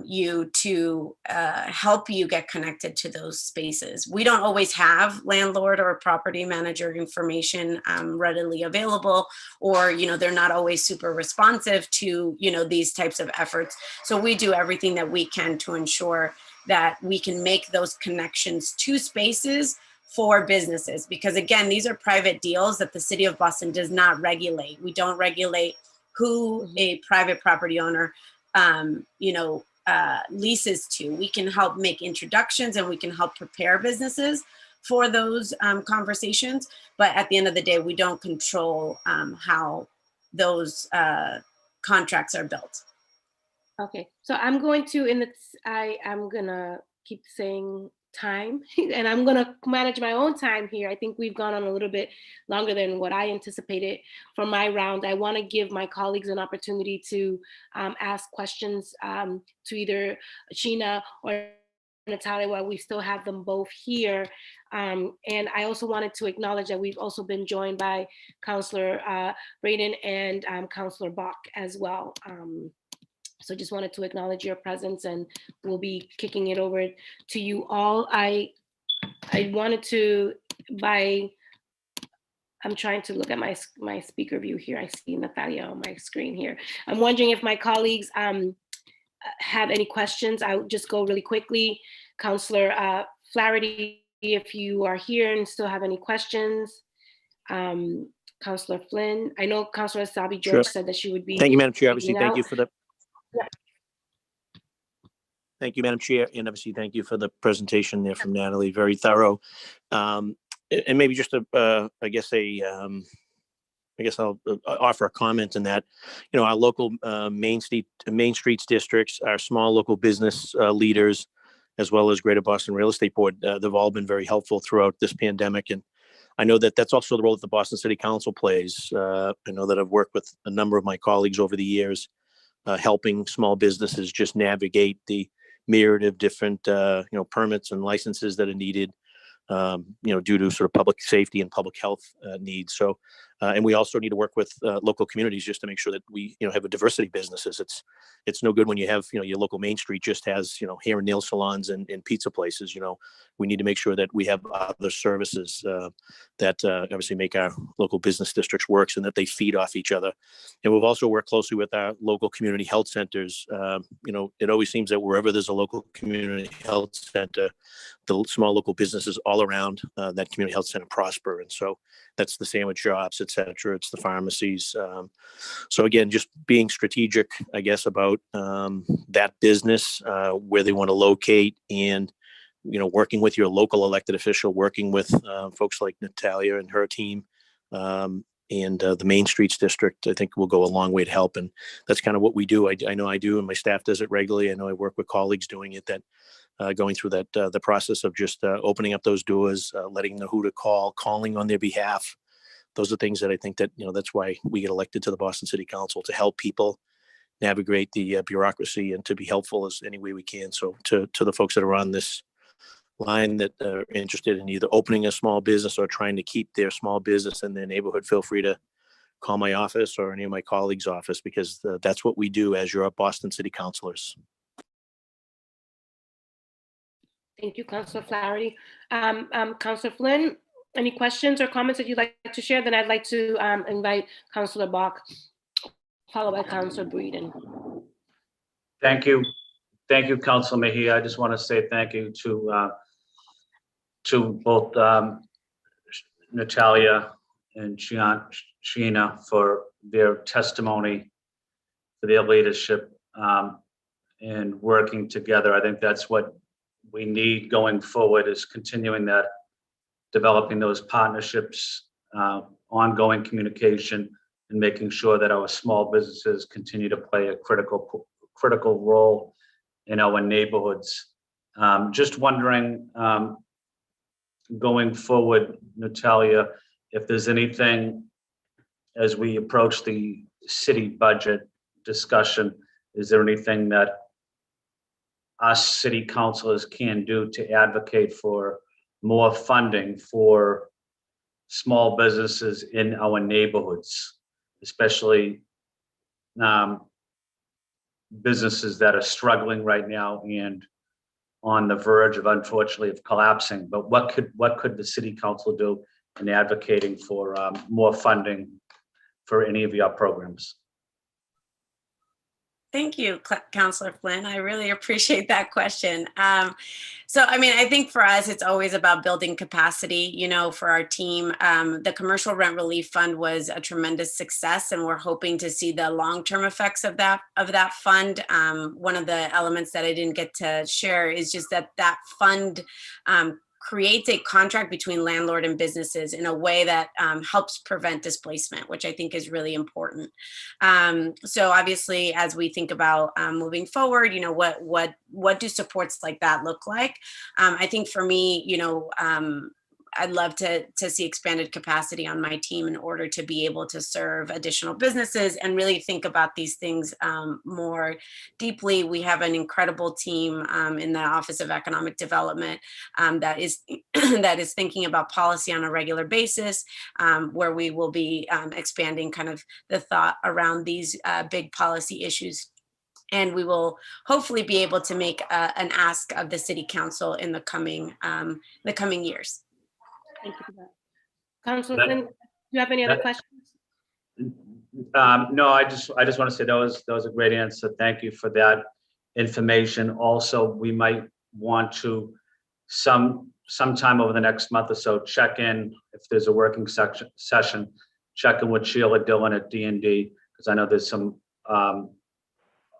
you to help you get connected to those spaces. We don't always have landlord or property manager information readily available, or, they're not always super responsive to, these types of efforts. So we do everything that we can to ensure that we can make those connections to spaces for businesses, because again, these are private deals that the city of Boston does not regulate. We don't regulate who a private property owner leases to. We can help make introductions and we can help prepare businesses for those conversations. But at the end of the day, we don't control how those contracts are built. Okay, so I'm going to, I'm gonna keep saying time and I'm gonna manage my own time here. I think we've gone on a little bit longer than what I anticipated for my round. I wanna give my colleagues an opportunity to ask questions to either Sheena or Natalia while we still have them both here. And I also wanted to acknowledge that we've also been joined by Councillor Braden and Councillor Bach as well. So just wanted to acknowledge your presence, and we'll be kicking it over to you all. I wanted to, I'm trying to look at my speaker view here. I see Natalia on my screen here. I'm wondering if my colleagues have any questions. I'll just go really quickly. Councillor Flaherty, if you are here and still have any questions. Councillor Flynn, I know Councillor Sabi George said that she would be. Thank you, Madam Chair. Obviously, thank out. you for the. Yeah. Thank you, Madam Chair, and obviously thank you for the presentation there from Natalie. Very thorough, and maybe just I guess I'll offer a comment in that, you know, our local Main Streets districts, our small local business leaders, as well as Greater Boston Real Estate Board, they've all been very helpful throughout this pandemic. And I know that that's also the role that the Boston City Council plays. I know that I've worked with a number of my colleagues over the years, helping small businesses just navigate the myriad of different, you know, permits and licenses that are needed, you know, due to sort of public safety and public health needs. So, and we also need to work with local communities just to make sure that we, you know, have a diversity of businesses. It's no good when you have, you know, your local Main Street just has, you know, hair and nail salons and pizza places. You know, we need to make sure that we have other services that obviously make our local business districts works and that they feed off each other. And we've also worked closely with our local community health centers. You know, it always seems that wherever there's a local community health center, the small local businesses all around that community health center prosper. And so that's the sandwich shops, et cetera. It's the pharmacies. So again, just being strategic, I guess, about that business, where they want to locate, and, you know, working with your local elected official, working with folks like Natalia and her team, and the Main Streets District, I think will go a long way to help. And that's kind of what we do. I know I do, and my staff does it regularly. I know I work with colleagues doing it, that going through that, the process of just opening up those doors, letting them know who to call, calling on their behalf. Those are things that I think that, you know, that's why we get elected to the Boston City Council, to help people navigate the bureaucracy and to be helpful as any way we can. So to the folks that are on this line that are interested in either opening a small business or trying to keep their small business in their neighborhood, feel free to call my office or any of my colleagues' office, because that's what we do as your Boston City Councilors. Thank you, Councillor Flaherty. Councillor Flynn, any questions or comments that you'd like to share? Then I'd like to invite Councillor Bach, followed by Councillor Breeden. Thank you. Thank you, Councilor Mejia. I just want to say thank you to both Natalia and Sheena for their testimony, for their leadership, and working together. I think that's what we need going forward, is continuing that, developing those partnerships, ongoing communication, and making sure that our small businesses continue to play a critical role in our neighborhoods. Just wondering, going forward, Natalia, if there's anything as we approach the city budget discussion, is there anything that us city councilors can do to advocate for more funding for small businesses in our neighborhoods, especially businesses that are struggling right now and on the verge of, unfortunately, of collapsing? But what could the city council do in advocating for more funding for any of your programs? Thank you, Councillor Flynn. I really appreciate that question. So, I mean, I think for us, it's always about building capacity, you know, for our team. The Commercial Rent Relief Fund was a tremendous success, and we're hoping to see the long-term effects of that fund. One of the elements that I didn't get to share is just that fund creates a contract between landlord and businesses in a way that helps prevent displacement, which I think is really important. So obviously, as we think about moving forward, you know, what do supports like that look like? I think for me, you know, I'd love to see expanded capacity on my team in order to be able to serve additional businesses and really think about these things more deeply. We have an incredible team in the Office of Economic Development that is that is thinking about policy on a regular basis, where we will be expanding kind of the thought around these big policy issues. And we will hopefully be able to make an ask of the City Council in the coming years. Thank you for that. Councilor Flynn, do you have any other questions? No, I just want to say that was a great answer. Thank you for that information. Also, we might want to sometime over the next month or so check in if there's a working session, check in with Sheila Dillon at D&D, because I know there's some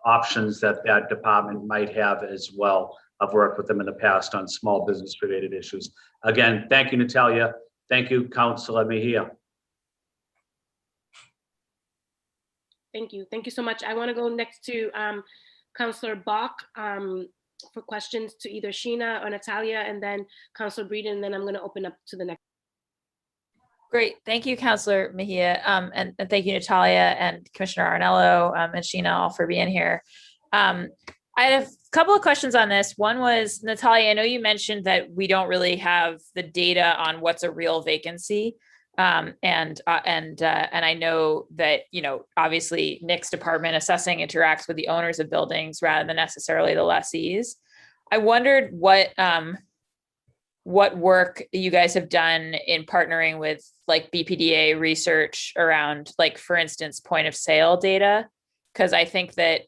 options that department might have as well. I've worked with them in the past on small business related issues. Again, thank you, Natalia. Thank you, Councilor Mejia. Thank you. Thank you so much. I want to go next to Councilor Bach for questions to either Sheena or Natalia, and then Councilor Breeden, and then I'm going to open up to the next. Great. Thank you, Councilor Mejia. And thank you, Natalia and Commissioner Arnello and Sheena, all for being here. I had a couple of questions on this. One was, Natalia, I know you mentioned that we don't really have the data on what's a real vacancy. And I know that, you know, obviously Nick's department assessing interacts with the owners of buildings rather than necessarily the lessees. I wondered what work you guys have done in partnering with like BPDA research around, like, for instance, point of sale data. Because I think that,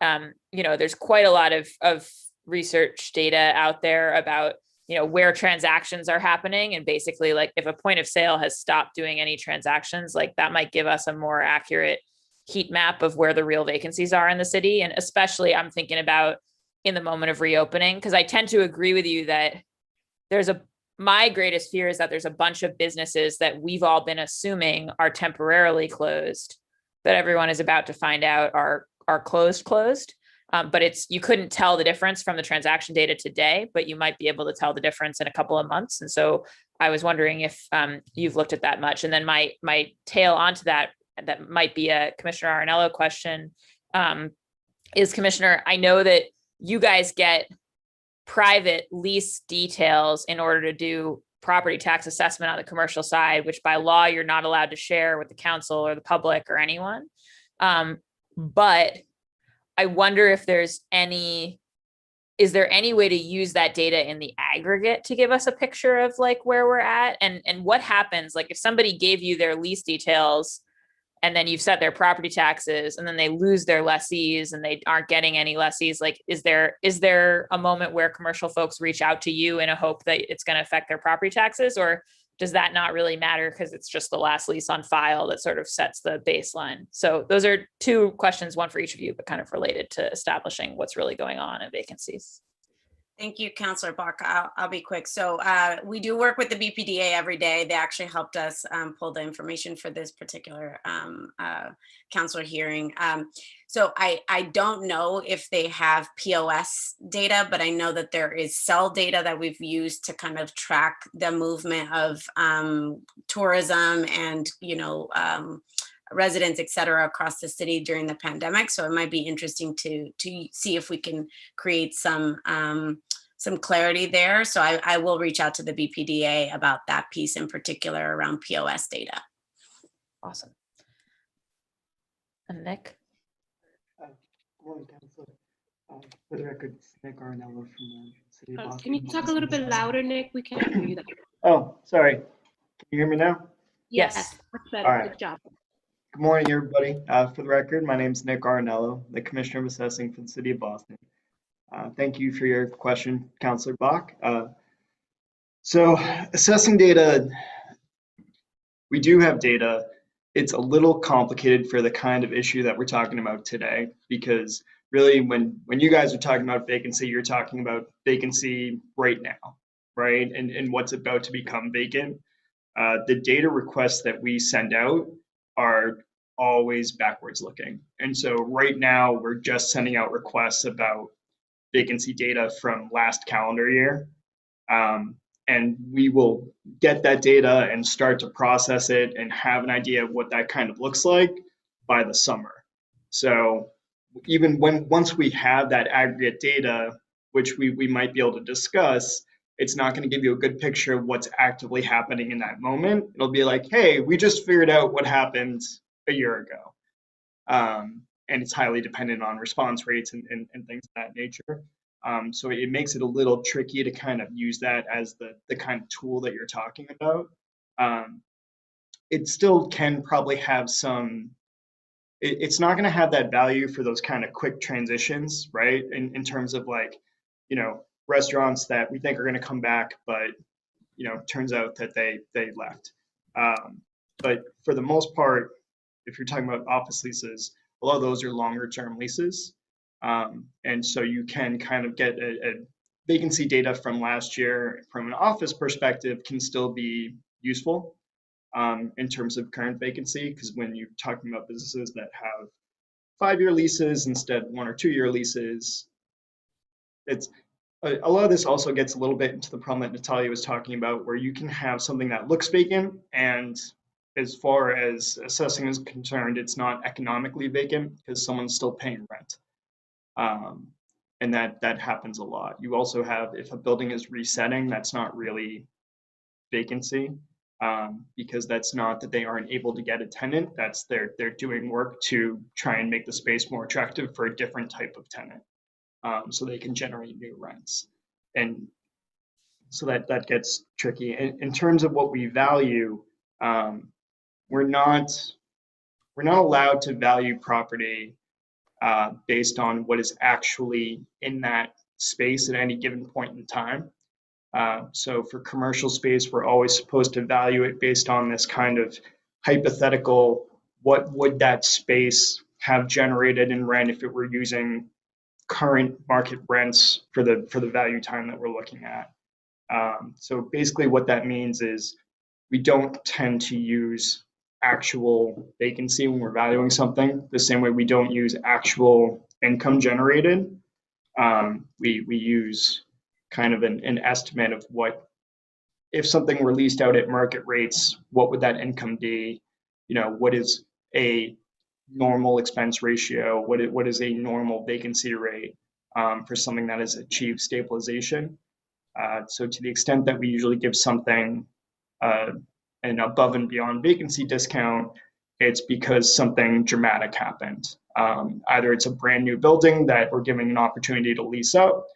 you know, there's quite a lot of research data out there about, you know, where transactions are happening. And basically, like, if a point of sale has stopped doing any transactions, like, that might give us a more accurate heat map of where the real vacancies are in the city. And especially I'm thinking about in the moment of reopening, because I tend to agree with you that my greatest fear is that there's a bunch of businesses that we've all been assuming are temporarily closed, that everyone is about to find out are closed. But you couldn't tell the difference from the transaction data today, but you might be able to tell the difference in a couple of months. And so I was wondering if you've looked at that much. And then my tail onto that might be a Commissioner Arnello question, is, Commissioner, I know that you guys get private lease details in order to do property tax assessment on the commercial side, which by law you're not allowed to share with the council or the public or anyone. But I wonder if is there any way to use that data in the aggregate to give us a picture of like where we're at, and what happens, like, if somebody gave you their lease details and then you've set their property taxes and then they lose their lessees and they aren't getting any lessees, like, is there a moment where commercial folks reach out to you in a hope that it's going to affect their property taxes, or does that not really matter because it's just the last lease on file that sort of sets the baseline? So those are two questions, one for each of you, but kind of related to establishing what's really going on in vacancies. Thank you, Councilor Bach. I'll be quick. So we do work with the BPDA every day. They actually helped us pull the information for this particular councilor hearing. So I don't know if they have POS data, but I know that there is cell data that we've used to kind of track the movement of tourism and, you know, residents, et cetera, across the city during the pandemic. So it might be interesting to see if we can create some clarity there. So I will reach out to the BPDA about that piece in particular around POS data. Awesome. And Nick? Morning, Councilor. For the record, it's Nick Arnello from the City of Boston. Can you talk a little bit louder, Nick? We can't hear you that. Oh, sorry. Can you hear me now? Yes. Much better. All right. Good job. Good morning, everybody. For the record, my name is Nick Arnello, the Commissioner of Assessing for the City of Boston. Thank you for your question, Councilor Bach. So assessing data, we do have data. It's a little complicated for the kind of issue that we're talking about today, because really when you guys are talking about vacancy, you're talking about vacancy right now, right? And what's about to become vacant. The data requests that we send out are always backwards looking. And so right now we're just sending out requests about vacancy data from last calendar year. And we will get that data and start to process it and have an idea of what that kind of looks like by the summer. So even once we have that aggregate data, which we might be able to discuss, it's not going to give you a good picture of what's actively happening in that moment. It'll be like, hey, we just figured out what happened a year ago. And it's highly dependent on response rates and things of that nature. So it makes it a little tricky to kind of use that as the kind of tool that you're talking about. It still can probably have some, it's not going to have that value for those kind of quick transitions, right? In terms of like, restaurants that we think are going to come back, but, turns out that they left. But for the most part, if you're talking about office leases, a lot of those are longer term leases. And so you can kind of get a vacancy data from last year from an office perspective can still be useful in terms of current vacancy, because when you're talking about businesses that have 5-year leases instead of 1 or 2-year leases, it's a lot of this also gets a little bit into the problem that Natalia was talking about, where you can have something that looks vacant, and as far as assessing is concerned, it's not economically vacant because someone's still paying rent. And that happens a lot. You also have, if a building is resetting, that's not really vacancy, because that's not that they aren't able to get a tenant. That's they're doing work to try and make the space more attractive for a different type of tenant, so they can generate new rents. And so that gets tricky. In terms of what we value, we're not allowed to value property based on what is actually in that space at any given point in time. So for commercial space, we're always supposed to value it based on this kind of hypothetical, what would that space have generated in rent if it were using current market rents for the value time that we're looking at. So basically what that means is we don't tend to use actual vacancy when we're valuing something, the same way we don't use actual income generated. We use kind of an estimate of what, if something were leased out at market rates, what would that income be? What is a normal expense ratio? What is a normal vacancy rate for something that has achieved stabilization? So to the extent that we usually give something an above and beyond vacancy discount, it's because something dramatic happened. Either it's a brand new building that we're giving an opportunity to lease up,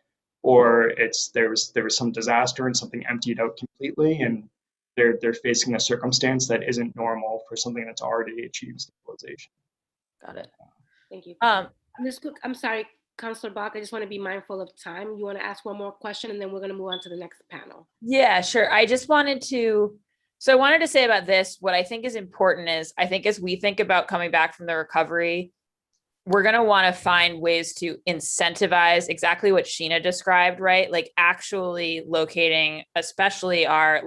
or there was some disaster and something emptied out completely, and they're facing a circumstance that isn't normal for something that's already achieved stabilization. Got it. Thank you. I'm sorry, Councilor Bach, I just want to be mindful of time. You want to ask one more question, and then we're going to move on to the next panel. Yeah, sure. I wanted to say about this, what I think is important is, I think as we think about coming back from the recovery, we're going to want to find ways to incentivize exactly what Sheena described, right? Like actually locating, especially our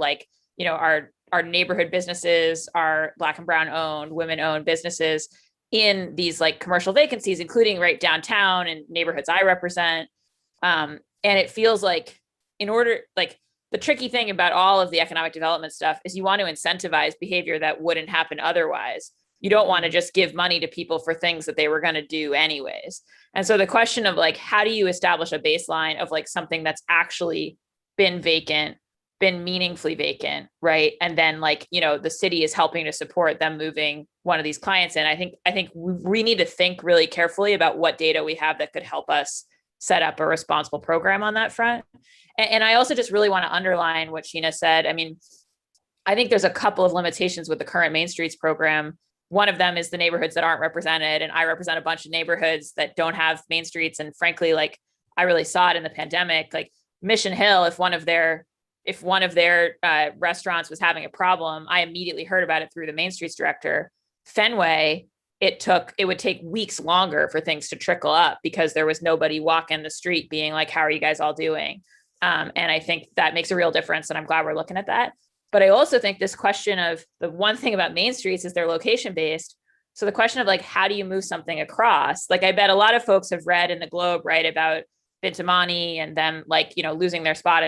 neighborhood businesses, our Black and brown owned, women owned businesses in these like commercial vacancies, including right downtown and neighborhoods I represent. And it feels like the tricky thing about all of the economic development stuff is you want to incentivize behavior that wouldn't happen otherwise. You don't want to just give money to people for things that they were going to do anyways. And so the question of like, how do you establish a baseline of like something that's actually been vacant, been meaningfully vacant, right? And then like, the city is helping to support them moving one of these clients in. I think we need to think really carefully about what data we have that could help us set up a responsible program on that front. And I also just really want to underline what Sheena said. I mean, I think there's a couple of limitations with the current Main Streets program one of them is the neighborhoods that aren't represented. And I represent a bunch of neighborhoods that don't have main streets. And frankly, like, I really saw it in the pandemic, like Mission Hill, if one of their restaurants was having a problem, I immediately heard about it through the Main Streets director. Fenway, it would take weeks longer for things to trickle up because there was nobody walking the street being like, how are you guys all doing? And I think that makes a real difference. And I'm glad we're looking at that. But I also think this question of the one thing about main streets is they're location based. So the question of like, how do you move something across? Like, I bet a lot of folks have read in the Globe, right, about Bintamani and them, like, losing their spot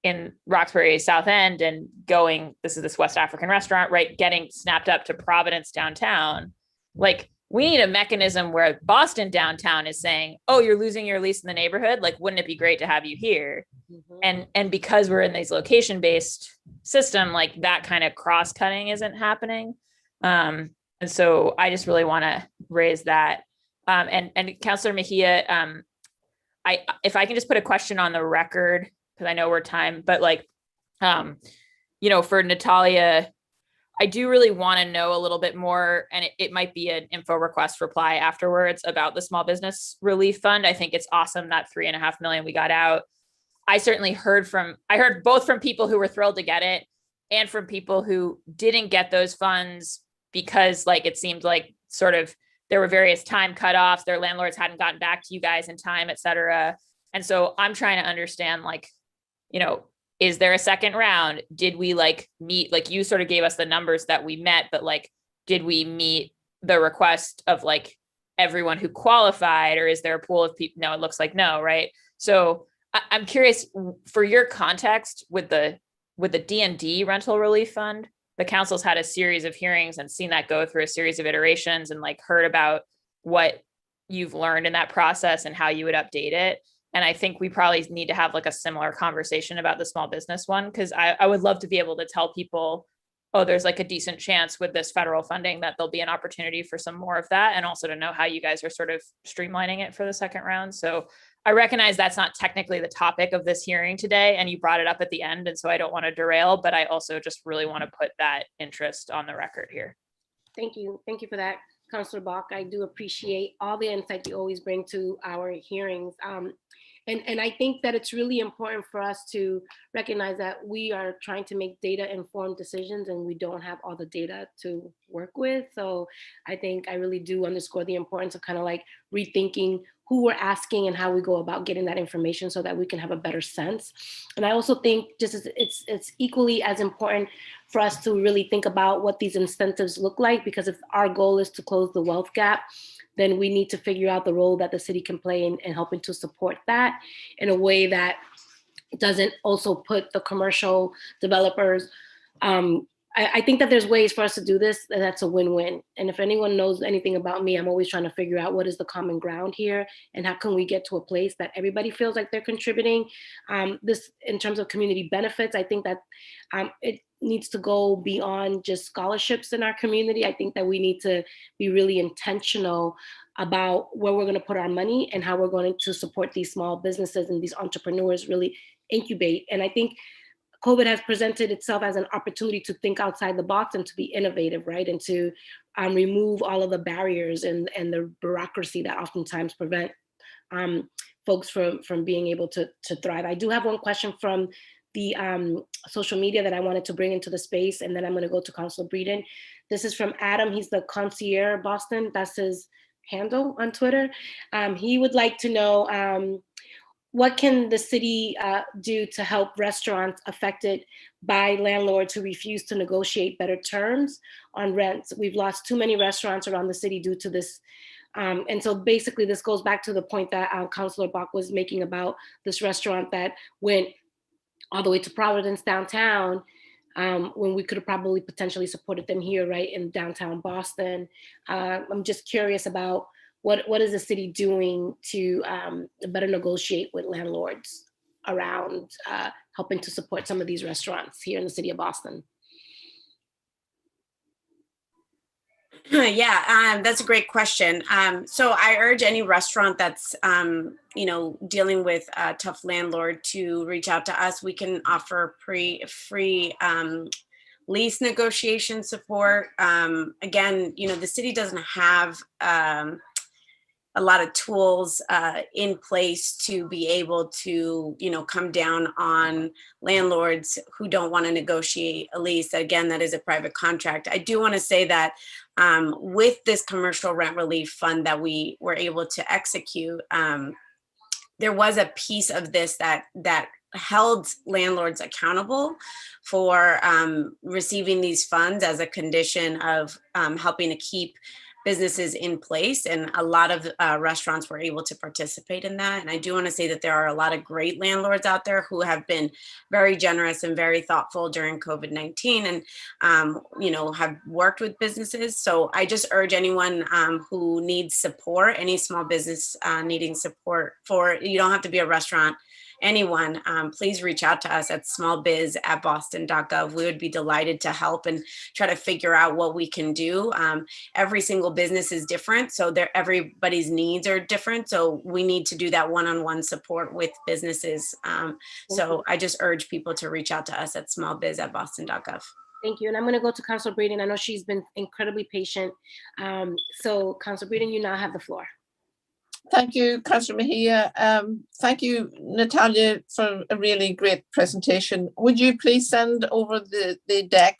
in Roxbury South End and going, this is this West African restaurant, right, getting snapped up to Providence downtown. Like, we need a mechanism where Boston downtown is saying, oh, you're losing your lease in the neighborhood. Like, wouldn't it be great to have you here? Mm-hmm. And because we're in these location-based system, like that kind of cross-cutting isn't happening. And so I just really want to raise that. And Councilor Mejia, if I can just put a question on the record, because I know we're time, but like, for Natalia, I do really want to know a little bit more, and it might be an info request reply afterwards about the small business relief fund. I think it's awesome that $3.5 million we got out. I certainly heard both from people who were thrilled to get it and from people who didn't get those funds because like, it seemed like sort of there were various time cutoffs, their landlords hadn't gotten back to you guys in time, et cetera. And so I'm trying to understand, like, is there a second round? Did we like meet, like you sort of gave us the numbers that we met, but like, did we meet the request of like everyone who qualified, or is there a pool of people? No, it looks like no, right? So I'm curious for your context with the D&D rental relief fund. The council's had a series of hearings and seen that go through a series of iterations and like heard about what you've learned in that process and how you would update it. And I think we probably need to have like a similar conversation about the small business one, because I would love to be able to tell people, oh, there's like a decent chance with this federal funding that there'll be an opportunity for some more of that, and also to know how you guys are sort of streamlining it for the second round. So I recognize that's not technically the topic of this hearing today, and you brought it up at the end, and so I don't want to derail, but I also just really want to put that interest on the record here. Thank you. Thank you for that, Councilor Bach. I do appreciate all the insight you always bring to our hearings. And I think that it's really important for us to recognize that we are trying to make data-informed decisions and we don't have all the data to work with. So I think I really do underscore the importance of kind of like rethinking who we're asking and how we go about getting that information so that we can have a better sense. And I also think just as it's equally as important for us to really think about what these incentives look like, because if our goal is to close the wealth gap, then we need to figure out the role that the city can play in helping to support that in a way that doesn't also put the commercial developers. I think that there's ways for us to do this, and that's a win-win. And if anyone knows anything about me, I'm always trying to figure out what is the common ground here and how can we get to a place that everybody feels like they're contributing. This, in terms of community benefits, I think that it needs to go beyond just scholarships in our community. I think that we need to be really intentional about where we're going to put our money and how we're going to support these small businesses and these entrepreneurs really incubate. And I think COVID has presented itself as an opportunity to think outside the box and to be innovative, right? And to remove all of the barriers and the bureaucracy that oftentimes prevent folks from being able to thrive. I do have one question from the social media that I wanted to bring into the space, and then I'm going to go to Councilor Breeden. This is from Adam. He's the concierge Boston. That's his handle on Twitter. He would like to know, what can the city do to help restaurants affected by landlords who refuse to negotiate better terms on rents? We've lost too many restaurants around the city due to this. And so basically this goes back to the point that Councilor Bach was making about this restaurant that went all the way to Providence downtown, when we could have probably potentially supported them here, right, in downtown Boston. I'm just curious about what is the city doing to better negotiate with landlords around helping to support some of these restaurants here in the city of Boston? Yeah, that's a great question. So I urge any restaurant that's, dealing with a tough landlord to reach out to us. We can offer free lease negotiation support. Again, the city doesn't have a lot of tools in place to be able to, come down on landlords who don't want to negotiate a lease. Again, that is a private contract. I do want to say that with this commercial rent relief fund that we were able to execute, there was a piece of this that held landlords accountable for receiving these funds as a condition of helping to keep businesses in place, and a lot of restaurants were able to participate in that. And I do want to say that there are a lot of great landlords out there who have been very generous and very thoughtful during COVID-19, and have worked with businesses. So I just urge anyone who needs support, any small business needing support, you don't have to be a restaurant, anyone, please reach out to us at smallbiz@boston.gov. We would be delighted to help and try to figure out what we can do. Every single business is different, so everybody's needs are different. So we need to do that one-on-one support with businesses. So I just urge people to reach out to us at smallbiz@boston.gov. Thank you. And I'm going to go to Councilor Breeden. I know she's been incredibly patient. So Councilor Breeden, you now have the floor. Thank you, Councillor Mejia. Thank you, Natalia, for a really great presentation. Would you please send over the deck?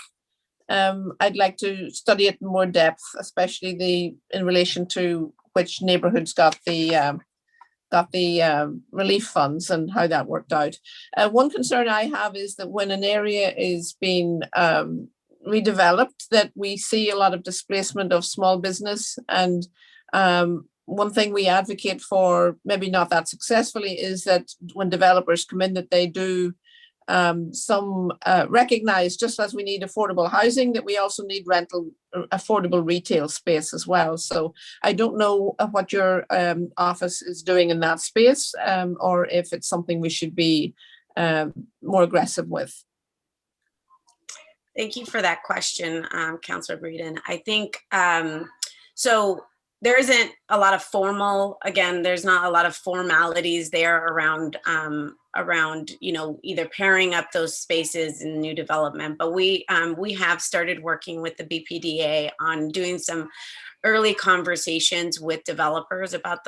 I'd like to study it in more depth, especially in relation to which neighbourhoods got the relief funds and how that worked out. One concern I have is that when an area is being redeveloped, that we see a lot of displacement of small business, and one thing we advocate for, maybe not that successfully, is that when developers come in, that they do recognize, just as we need affordable housing, that we also need affordable retail space as well. So I don't know what your office is doing in that space, or if it's something we should be more aggressive with. Thank you for that question, Councillor Breeden. I think, so there isn't a lot of there's not a lot of formalities there around, either pairing up those spaces in new development. But we have started working with the BPDA on doing some early conversations with developers about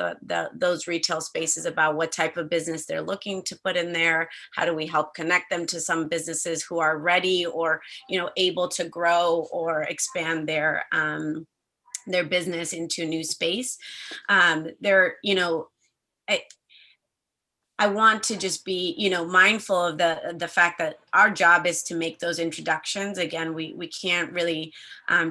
those retail spaces, about what type of business they're looking to put in there. How do we help connect them to some businesses who are ready or, able to grow or expand their business into new space. I want to just be, mindful of the fact that our job is to make those introductions. Again, we can't really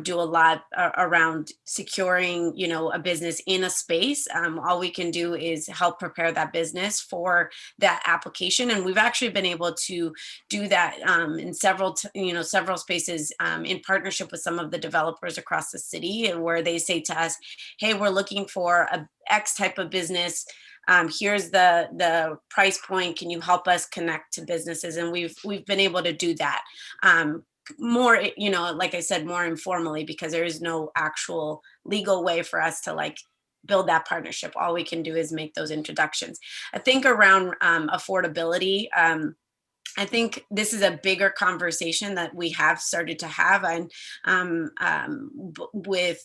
do a lot around securing, a business in a space. All we can do is help prepare that business for that application. And we've actually been able to do that in several spaces in partnership with some of the developers across the city, and where they say to us, hey, we're looking for a X type of business. Here's the price point. Can you help us connect to businesses? And we've been able to do that more, like I said, more informally, because there is no actual legal way for us to build that partnership. All we can do is make those introductions. I think around affordability, I think this is a bigger conversation that we have started to have, and with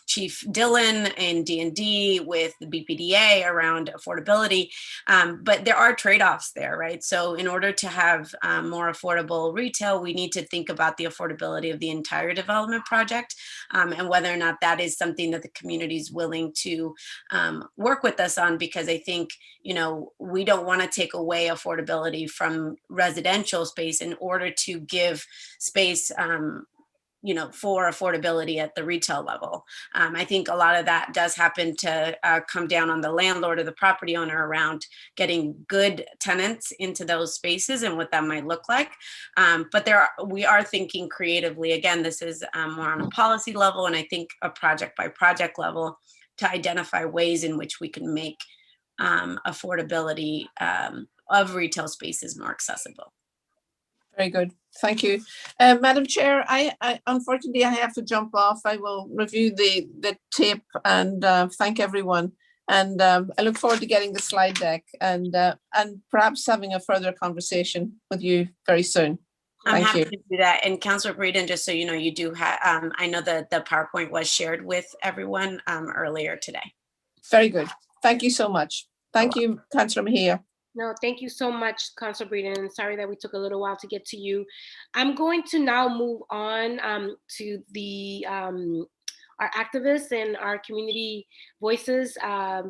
Chief Dillon and D&D, with the BPDA around affordability, but there are trade-offs there, right? So in order to have more affordable retail, we need to think about the affordability of the entire development project, and whether or not that is something that the community is willing to work with us on, because I think we don't want to take away affordability from residential space in order to give space for affordability at the retail level. I think a lot of that does happen to come down on the landlord or the property owner around getting good tenants into those spaces and what that might look like. But we are thinking creatively. Again, this is more on a policy level, and I think a project by project level, to identify ways in which we can make affordability of retail spaces more accessible. Very good. Thank you. Madam Chair, I unfortunately I have to jump off. I will review the tape and thank everyone. And I look forward to getting the slide deck and perhaps having a further conversation with you very soon. I'm Thank happy you. to do that. And Councilor Breeden, just so you know, you do have, I know that the PowerPoint was shared with everyone earlier today. Very good. Thank you so much. Thank you, Councillor Mejia. No, thank you so much, Councilor Breeden, and sorry that we took a little while to get to you. I'm going to now move on to the our activists and our community voices. I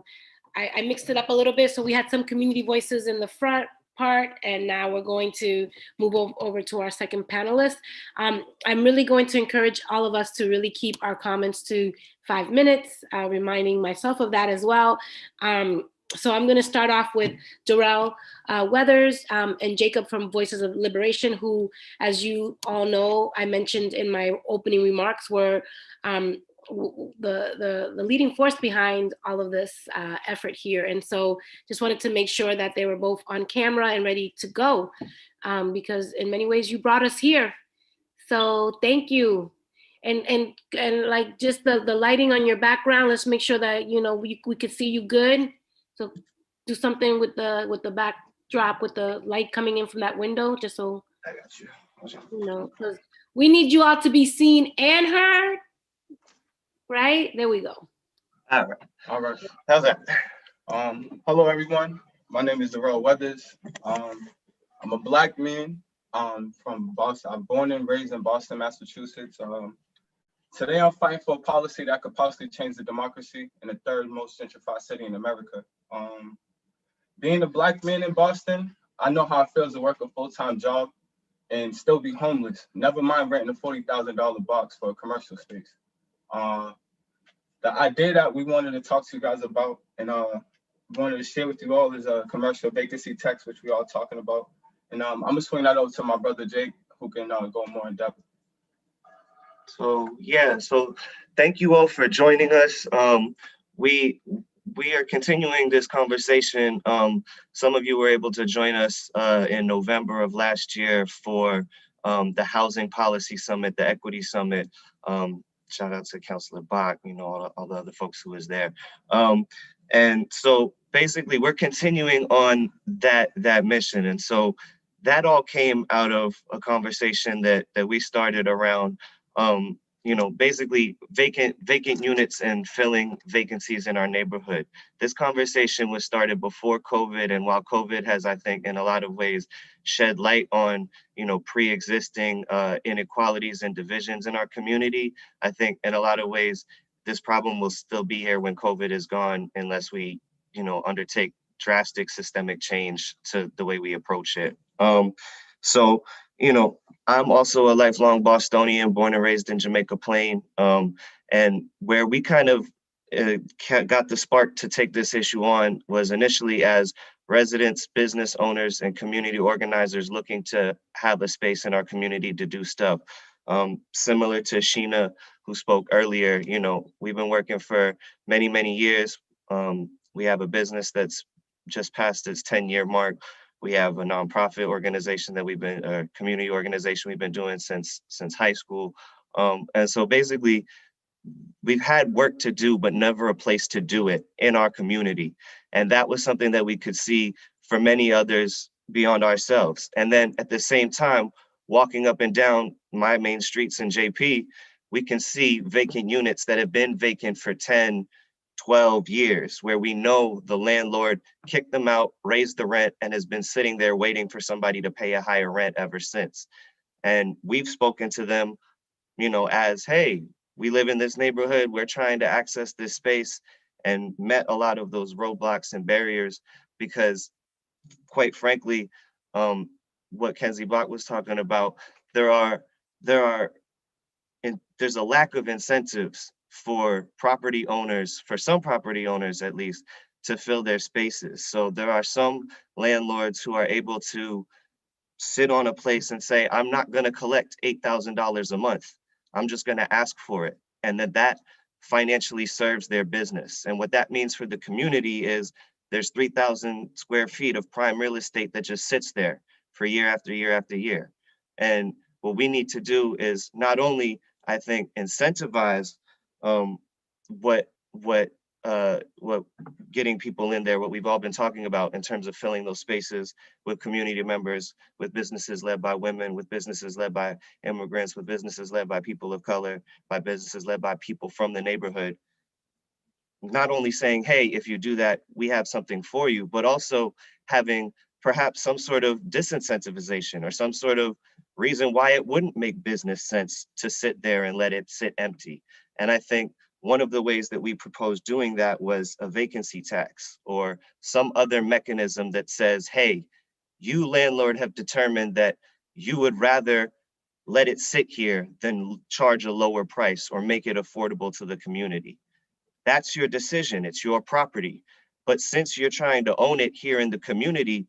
mixed it up a little bit, so we had some community voices in the front part, and now we're going to move over to our second panelist. I'm really going to encourage all of us to really keep our comments to 5 minutes, reminding myself of that as well. So I'm going to start off with Darrell Weathers and Jacob from Voices of Liberation, who, as you all know, I mentioned in my opening remarks, were the leading force behind all of this effort here. And so just wanted to make sure that they were both on camera and ready to go, because in many ways you brought us here. So thank you. And like just the lighting on your background, let's make sure that, you know, we could see you good. So do something with the backdrop, with the light coming in from that window, just so I got you. You know, because we need you all to be seen and heard. Right? There we go. All right. All right. How's that? Hello everyone. My name is Darrell Weathers. I'm a Black man from Boston. I'm born and raised in Boston, Massachusetts. Today I'm fighting for a policy that could possibly change the democracy in the third most gentrified city in America. Being a Black man in Boston, I know how it feels to work a full-time job and still be homeless. Never mind renting a $40,000 box for a commercial space. The idea that we wanted to talk to you guys about and wanted to share with you all is a commercial vacancy tax, which we all talking about. And I'm gonna swing that over to my brother Jake, who can go more in depth. So yeah, so thank you all for joining us. We are continuing this conversation. Some of you were able to join us in November of last year for the Housing Policy Summit, the Equity Summit. Shout out to Councilor Bach, you know, all the other folks who was there. And so basically we're continuing on that mission. And so that all came out of a conversation that we started around, you know, basically vacant units and filling vacancies in our neighborhood. This conversation was started before COVID, and while COVID has, I think, in a lot of ways shed light on, you know, pre-existing inequalities and divisions in our community, I think in a lot of ways this problem will still be here when COVID is gone, unless we, you know, undertake drastic systemic change to the way we approach it. So, you know, I'm also a lifelong Bostonian, born and raised in Jamaica Plain, and where we kind of got the spark to take this issue on was initially as residents, business owners, and community organizers looking to have a space in our community to do stuff. Similar to Sheena, who spoke earlier, you know, we've been working for many, many years. We have a business that's just past its 10-year mark. We have a nonprofit organization that we've been, a community organization we've been doing since high school. And so basically, we've had work to do, but never a place to do it in our community. And that was something that we could see for many others beyond ourselves. And then at the same time, walking up and down my main streets in JP, we can see vacant units that have been vacant for 10, 12 years, where we know the landlord kicked them out, raised the rent, and has been sitting there waiting for somebody to pay a higher rent ever since. And we've spoken to them, you know, as, hey, we live in this neighborhood, we're trying to access this space, and met a lot of those roadblocks and barriers because, quite frankly, what Kenzie Block was talking about, there's a lack of incentives for property owners, for some property owners at least, to fill their spaces. So there are some landlords who are able to sit on a place and say, I'm not going to collect $8,000 a month. I'm just going to ask for it. And that financially serves their business. And what that means for the community is there's 3,000 square feet of prime real estate that just sits there for year after year after year. And what we need to do is not only, I think, incentivize what getting people in there, what we've all been talking about in terms of filling those spaces with community members, with businesses led by women, with businesses led by immigrants, with businesses led by people of color, by businesses led by people from the neighborhood. Not only saying, hey, if you do that, we have something for you, but also having perhaps some sort of disincentivization or some sort of reason why it wouldn't make business sense to sit there and let it sit empty. And I think one of the ways that we proposed doing that was a vacancy tax or some other mechanism that says, hey, you landlord have determined that you would rather let it sit here than charge a lower price or make it affordable to the community. That's your decision, it's your property. But since you're trying to own it here in the community,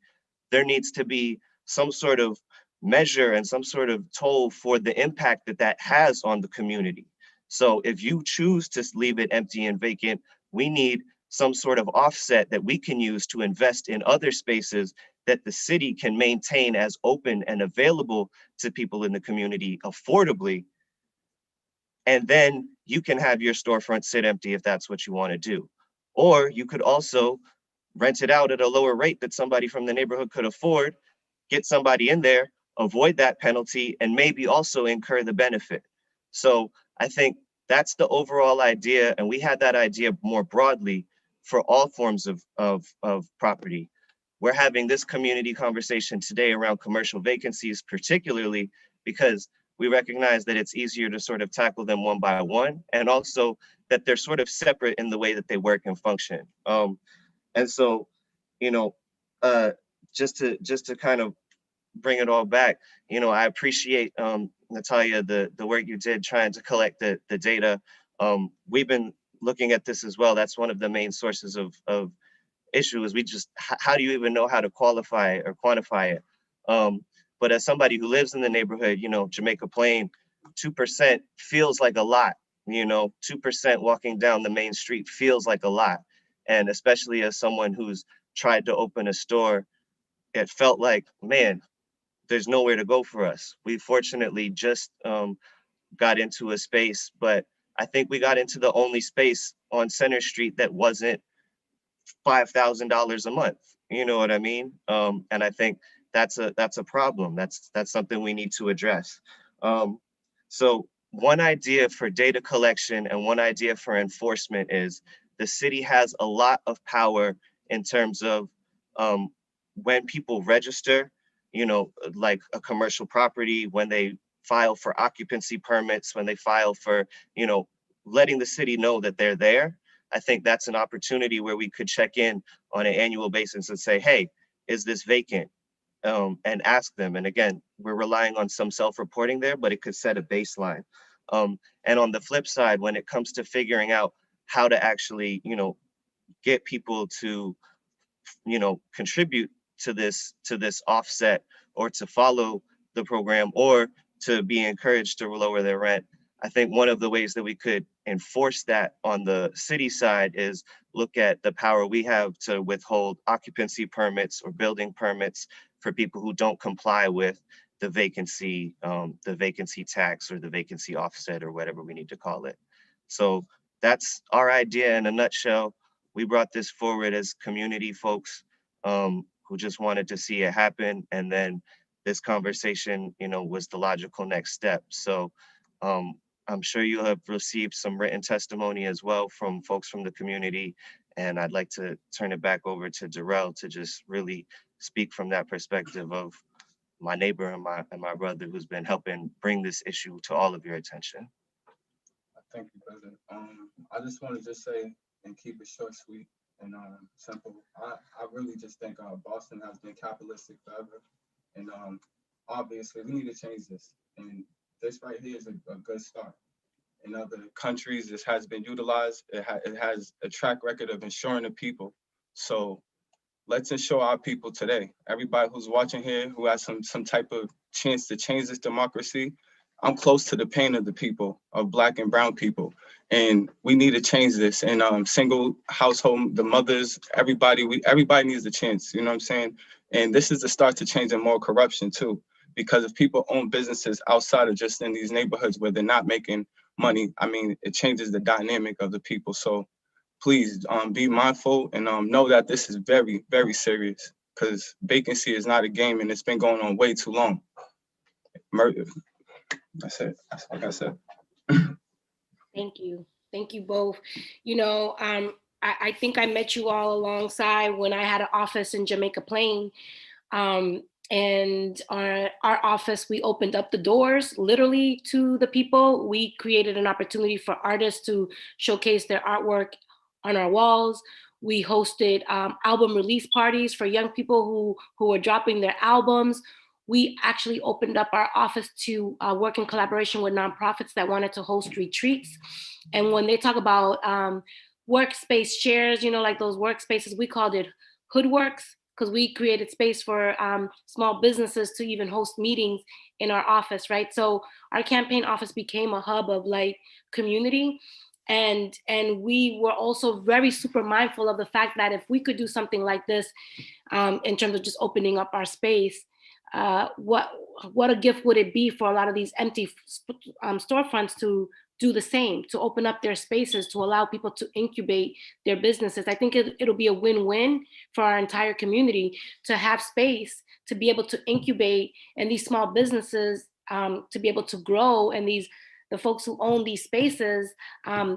there needs to be some sort of measure and some sort of toll for the impact that that has on the community. So if you choose to leave it empty and vacant, we need some sort of offset that we can use to invest in other spaces that the city can maintain as open and available to people in the community affordably. And then you can have your storefront sit empty if that's what you want to do. Or you could also rent it out at a lower rate that somebody from the neighborhood could afford, get somebody in there, avoid that penalty, and maybe also incur the benefit. So I think that's the overall idea. And we had that idea more broadly for all forms of property. We're having this community conversation today around commercial vacancies, particularly because we recognize that it's easier to sort of tackle them one by one, and also that they're sort of separate in the way that they work and function. And so, you know, just to kind of bring it all back, you know, I appreciate, Natalia, the work you did trying to collect the data. We've been looking at this as well. That's one of the main sources of issue is we just, how do you even know how to qualify or quantify it? But as somebody who lives in the neighborhood, you know, Jamaica Plain, 2% feels like a lot, you know, 2% walking down the main street feels like a lot. And especially as someone who's tried to open a store, it felt like, man, there's nowhere to go for us. We fortunately just got into a space, but I think we got into the only space on Center Street that wasn't $5,000 a month. You know what I mean? And I think that's a problem. That's something we need to address. So one idea for data collection and one idea for enforcement is the city has a lot of power in terms of when people register, you know, like a commercial property, when they file for occupancy permits, when they file for, you know, letting the city know that they're there. I think that's an opportunity where we could check in on an annual basis and say, hey, is this vacant? And ask them. And again, we're relying on some self-reporting there, but it could set a baseline. And on the flip side, when it comes to figuring out how to actually, you know, get people to, you know, contribute to this offset or to follow the program or to be encouraged to lower their rent, I think one of the ways that we could enforce that on the city side is look at the power we have to withhold occupancy permits or building permits for people who don't comply with the vacancy tax or the vacancy offset or whatever we need to call it. So that's our idea in a nutshell. We brought this forward as community folks who just wanted to see it happen. And then this conversation, you know, was the logical next step. So I'm sure you have received some written testimony as well from folks from the community. And I'd like to turn it back over to Darrell to just really speak from that perspective of my neighbor and my brother who's been helping bring this issue to all of your attention. Thank you, President. I just want to just say and keep it short, sweet, and simple. I really just think Boston has been capitalistic forever. And obviously we need to change this. And this right here is a good start. In other countries, this has been utilized. It has a track record of insuring the people. So let's ensure our people today. Everybody who's watching here, who has some type of chance to change this democracy, I'm close to the pain of the people, of Black and brown people. And we need to change this. And single household, the mothers, everybody needs a chance, you know what I'm saying? And this is the start to changing more corruption too. Because if people own businesses outside of just in these neighborhoods where they're not making money, I mean, it changes the dynamic of the people. So please be mindful and know that this is very, very serious, because vacancy is not a game and it's been going on way too long. That's it. That's like I said. Thank you. Thank you both. You know, I think I met you all alongside when I had an office in Jamaica Plain. And our office, we opened up the doors literally to the people. We created an opportunity for artists to showcase their artwork on our walls. We hosted album release parties for young people who were dropping their albums. We actually opened up our office to work in collaboration with nonprofits that wanted to host retreats. And when they talk about workspace shares, you know, like those workspaces, we called it Hoodworks, because we created space for small businesses to even host meetings in our office, right? So our campaign office became a hub of like community. And we were also very super mindful of the fact that if we could do something like this in terms of just opening up our space, what a gift would it be for a lot of these empty storefronts to do the same, to open up their spaces, to allow people to incubate their businesses. I think it'll be a win-win for our entire community to have space to be able to incubate, and these small businesses to be able to grow, and the folks who own these spaces,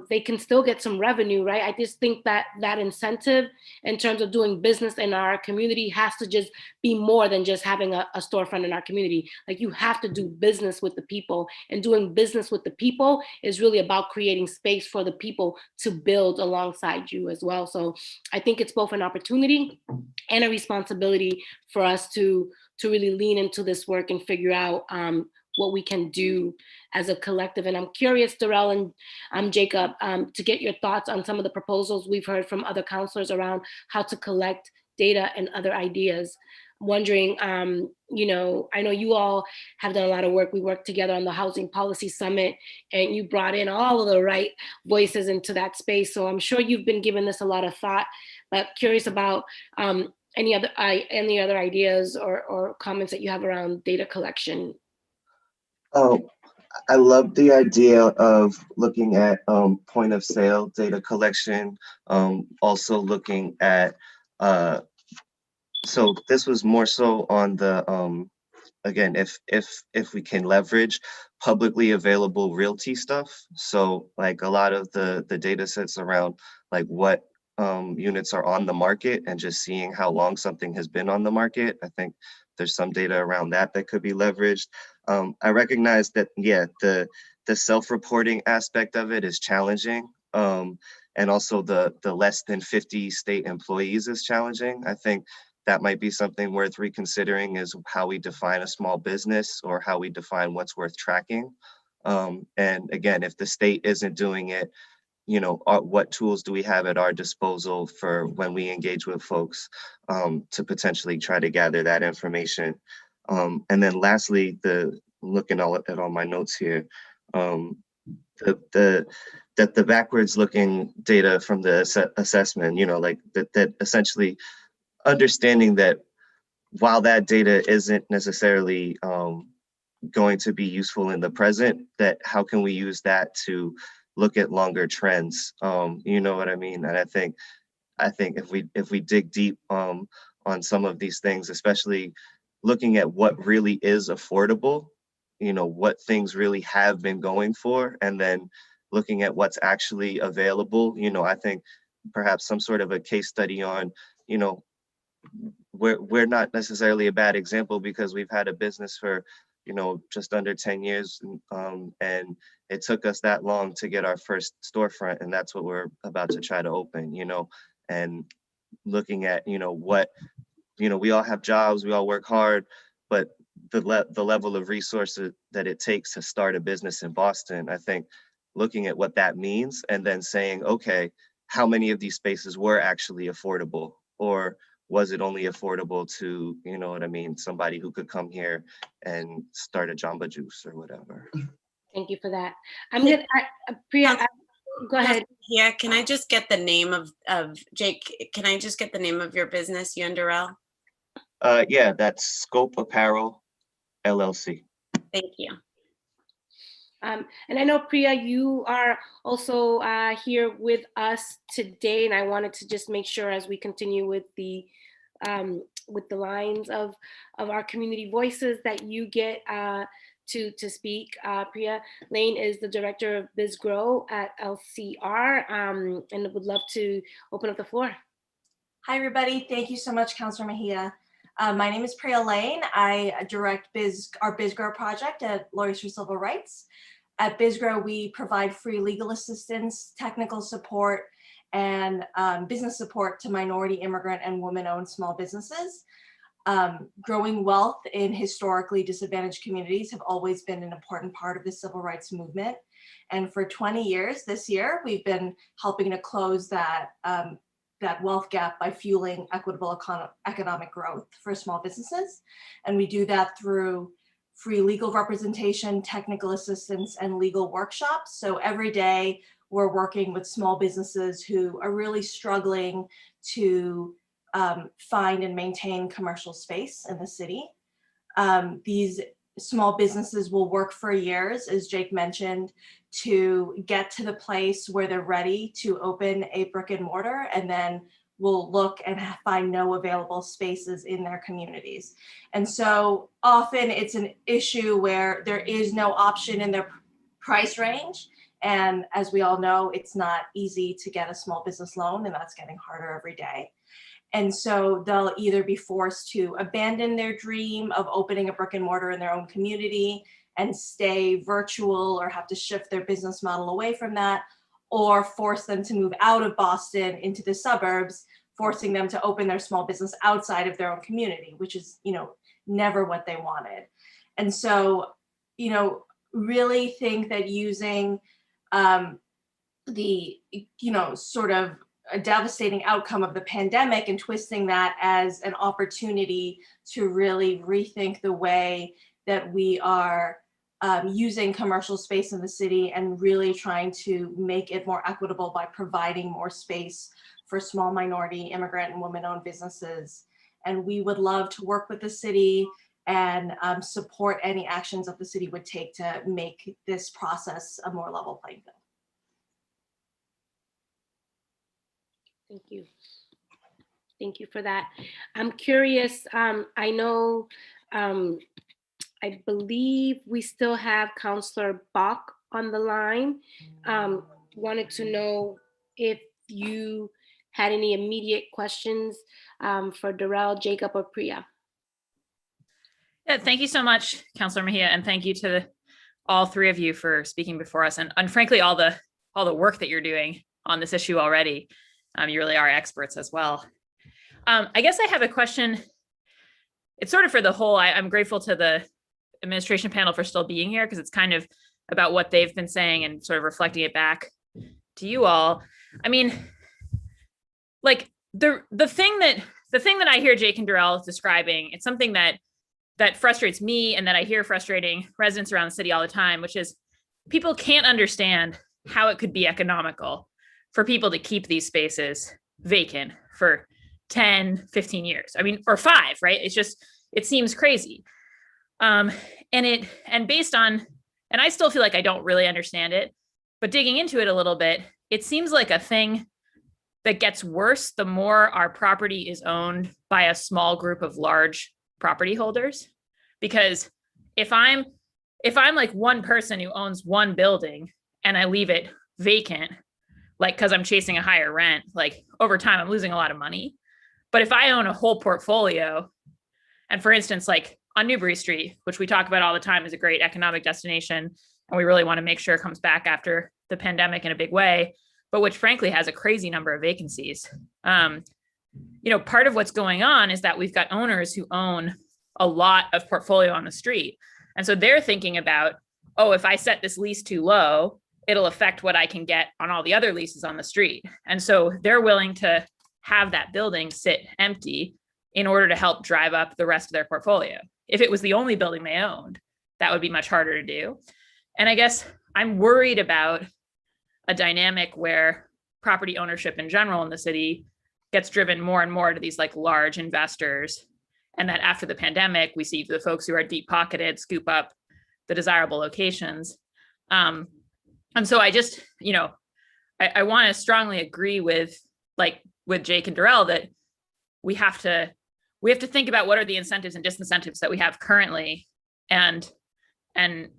they can still get some revenue, right? I just think that that incentive in terms of doing business in our community has to just be more than just having a storefront in our community. Like, you have to do business with the people, and doing business with the people is really about creating space for the people to build alongside you as well. So I think it's both an opportunity and a responsibility for us to really lean into this work and figure out what we can do as a collective. And I'm curious, Darrell and Jacob, to get your thoughts on some of the proposals we've heard from other counselors around how to collect data and other ideas. I'm wondering, you know, I know you all have done a lot of work. We worked together on the Housing Policy Summit, and you brought in all of the right voices into that space. So I'm sure you've been giving this a lot of thought, but curious about any other ideas or comments that you have around data collection. Oh, I love the idea of looking at point of sale data collection, also looking at, so this was more so on the, again, if we can leverage publicly available realty stuff. So like a lot of the data sets around like what units are on the market and just seeing how long something has been on the market. I think there's some data around that could be leveraged. I recognize that, yeah, the self-reporting aspect of it is challenging. And also the less than 50 state employees is challenging. I think that might be something worth reconsidering, is how we define a small business or how we define what's worth tracking. And again, if the state isn't doing it, you know, what tools do we have at our disposal for when we engage with folks to potentially try to gather that information. And then lastly, looking at all my notes here, the backwards looking data from the assessment, you know, like that essentially understanding that while that data isn't necessarily going to be useful in the present, that how can we use that to look at longer trends? You know what I mean? And I think if we dig deep on some of these things, especially looking at what really is affordable, you know, what things really have been going for, and then looking at what's actually available, you know, I think perhaps some sort of a case study on, you know, we're not necessarily a bad example because we've had a business for, you know, just under 10 years. And it took us that long to get our first storefront. And that's what we're about to try to open, you know, and looking at, you know, what, you know, we all have jobs, we all work hard, but the level of resources that it takes to start a business in Boston, I think looking at what that means and then saying, okay, how many of these spaces were actually affordable, or was it only affordable to, you know what I mean, somebody who could come here and start a Jamba Juice or whatever. Thank you for that. I'm gonna, Priya, go ahead. Yeah, can I just get the name of Jake? Can I just get the name of your business, you and Darrell? Yeah, that's Scope Apparel, LLC. Thank you. And I know, Priya, you are also here with us today, and I wanted to just make sure as we continue with the lines of our community voices that you get to speak. Priya Lane is the director of Biz Grow at LCR, and would love to open up the floor. Hi, everybody. Thank you so much, Councilor Mejia. My name is Priya Lane. I direct our BizGrow project at Lawyers for Civil Rights. At BizGrow, we provide free legal assistance, technical support, and business support to minority, immigrant, and women-owned small businesses. Growing wealth in historically disadvantaged communities have always been an important part of the civil rights movement. And for 20 years, this year, we've been helping to close that wealth gap by fueling equitable economic growth for small businesses. And we do that through free legal representation, technical assistance, and legal workshops. So every day we're working with small businesses who are really struggling to find and maintain commercial space in the city. These small businesses will work for years, as Jake mentioned, to get to the place where they're ready to open a brick and mortar, and then will look and find no available spaces in their communities. And so often it's an issue where there is no option in their price range. And as we all know, it's not easy to get a small business loan, and that's getting harder every day. And so they'll either be forced to abandon their dream of opening a brick and mortar in their own community and stay virtual, or have to shift their business model away from that, or force them to move out of Boston into the suburbs, forcing them to open their small business outside of their own community, which is, never what they wanted. And so, really think that using the, sort of a devastating outcome of the pandemic and twisting that as an opportunity to really rethink the way that we are using commercial space in the city, and really trying to make it more equitable by providing more space for small minority, immigrant, and women-owned businesses. And we would love to work with the city and support any actions that the city would take to make this process a more level playing field. Thank you. Thank you for that. I'm curious, I know, I believe we still have Councillor Bach on the line. Wanted to know if you had any immediate questions for Darrell, Jacob, or Priya. Yeah, thank you so much, Councilor Mejia, and thank you to all three of you for speaking before us, and frankly, all the work that you're doing on this issue already. You really are experts as well. I guess I have a question. It's sort of for the whole. I'm grateful to the administration panel for still being here, because it's kind of about what they've been saying and sort of reflecting it back to you all. I mean, like the thing that I hear Jake and Darrell describing, it's something that frustrates me, and that I hear frustrating residents around the city all the time, which is people can't understand how it could be economical for people to keep these spaces vacant for 10, 15 years. I mean, or 5, right? It seems crazy. And based on, and I still feel like I don't really understand it, but digging into it a little bit, it seems like a thing that gets worse the more our property is owned by a small group of large property holders. Because if I'm like one person who owns one building and I leave it vacant, like, because I'm chasing a higher rent, like over time, I'm losing a lot of money. But if I own a whole portfolio, and for instance, like on Newbury Street, which we talk about all the time, is a great economic destination, and we really want to make sure it comes back after the pandemic in a big way, but which frankly has a crazy number of vacancies. Part of what's going on is that we've got owners who own a lot of portfolio on the street. And so they're thinking about, oh, if I set this lease too low, it'll affect what I can get on all the other leases on the street. And so they're willing to have that building sit empty in order to help drive up the rest of their portfolio. If it was the only building they owned, that would be much harder to do. And I guess I'm worried about a dynamic where property ownership in general in the city gets driven more and more to these like large investors. And that after the pandemic, we see the folks who are deep pocketed scoop up the desirable locations. And so I just, I want to strongly agree with Jake and Darrell that we have to think about what are the incentives and disincentives that we have currently, and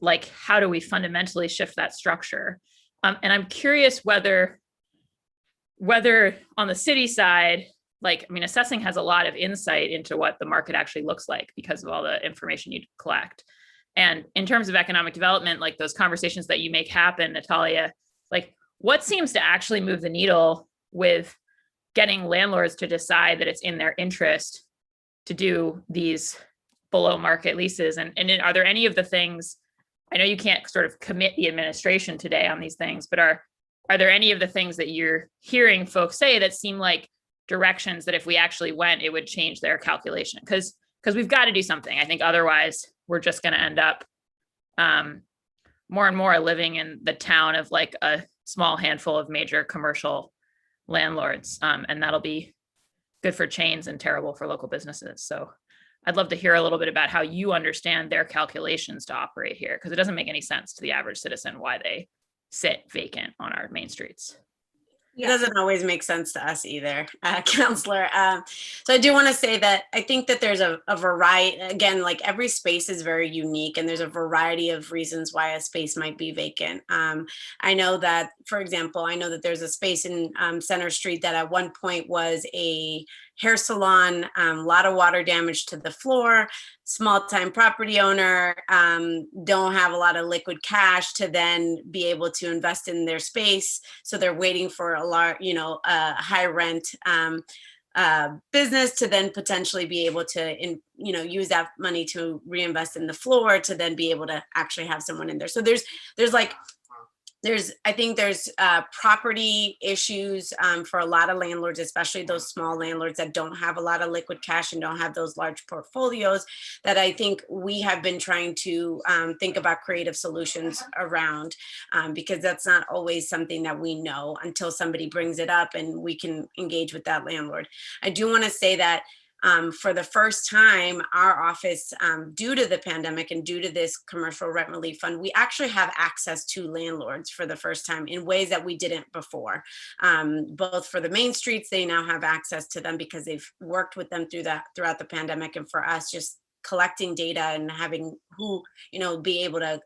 like how do we fundamentally shift that structure. And I'm curious whether on the city side, assessing has a lot of insight into what the market actually looks like because of all the information you collect. And in terms of economic development, like those conversations that you make happen, Natalia, like what seems to actually move the needle with getting landlords to decide that it's in their interest to do these below market leases? And are there any of the things, I know you can't sort of commit the administration today on these things, but are there any of the things that you're hearing folks say that seem like directions that if we actually went, it would change their calculation? Because we've got to do something. I think otherwise we're just going to end up more and more living in the town of like a small handful of major commercial landlords. And that'll be good for chains and terrible for local businesses. So I'd love to hear a little bit about how you understand their calculations to operate here, because it doesn't make any sense to the average citizen why they sit vacant on our main streets. It doesn't always make sense to us either, Counselor. So I do want to say that I think that there's a variety, again, like every space is very unique and there's a variety of reasons why a space might be vacant. I know that, for example, I know that there's a space in Center Street that at one point was a hair salon, a lot of water damage to the floor, small time property owner, don't have a lot of liquid cash to then be able to invest in their space. So they're waiting for a large, a high rent business to then potentially be able to, use that money to reinvest in the floor to then be able to actually have someone in there. So I think there's property issues for a lot of landlords, especially those small landlords that don't have a lot of liquid cash and don't have those large portfolios, that I think we have been trying to think about creative solutions around, because that's not always something that we know until somebody brings it up and we can engage with that landlord. I do want to say that for the first time, our office, due to the pandemic and due to this commercial rent relief fund, we actually have access to landlords for the first time in ways that we didn't before. Both for the main streets, they now have access to them because they've worked with them throughout the pandemic. And for us, just collecting data and having be able to,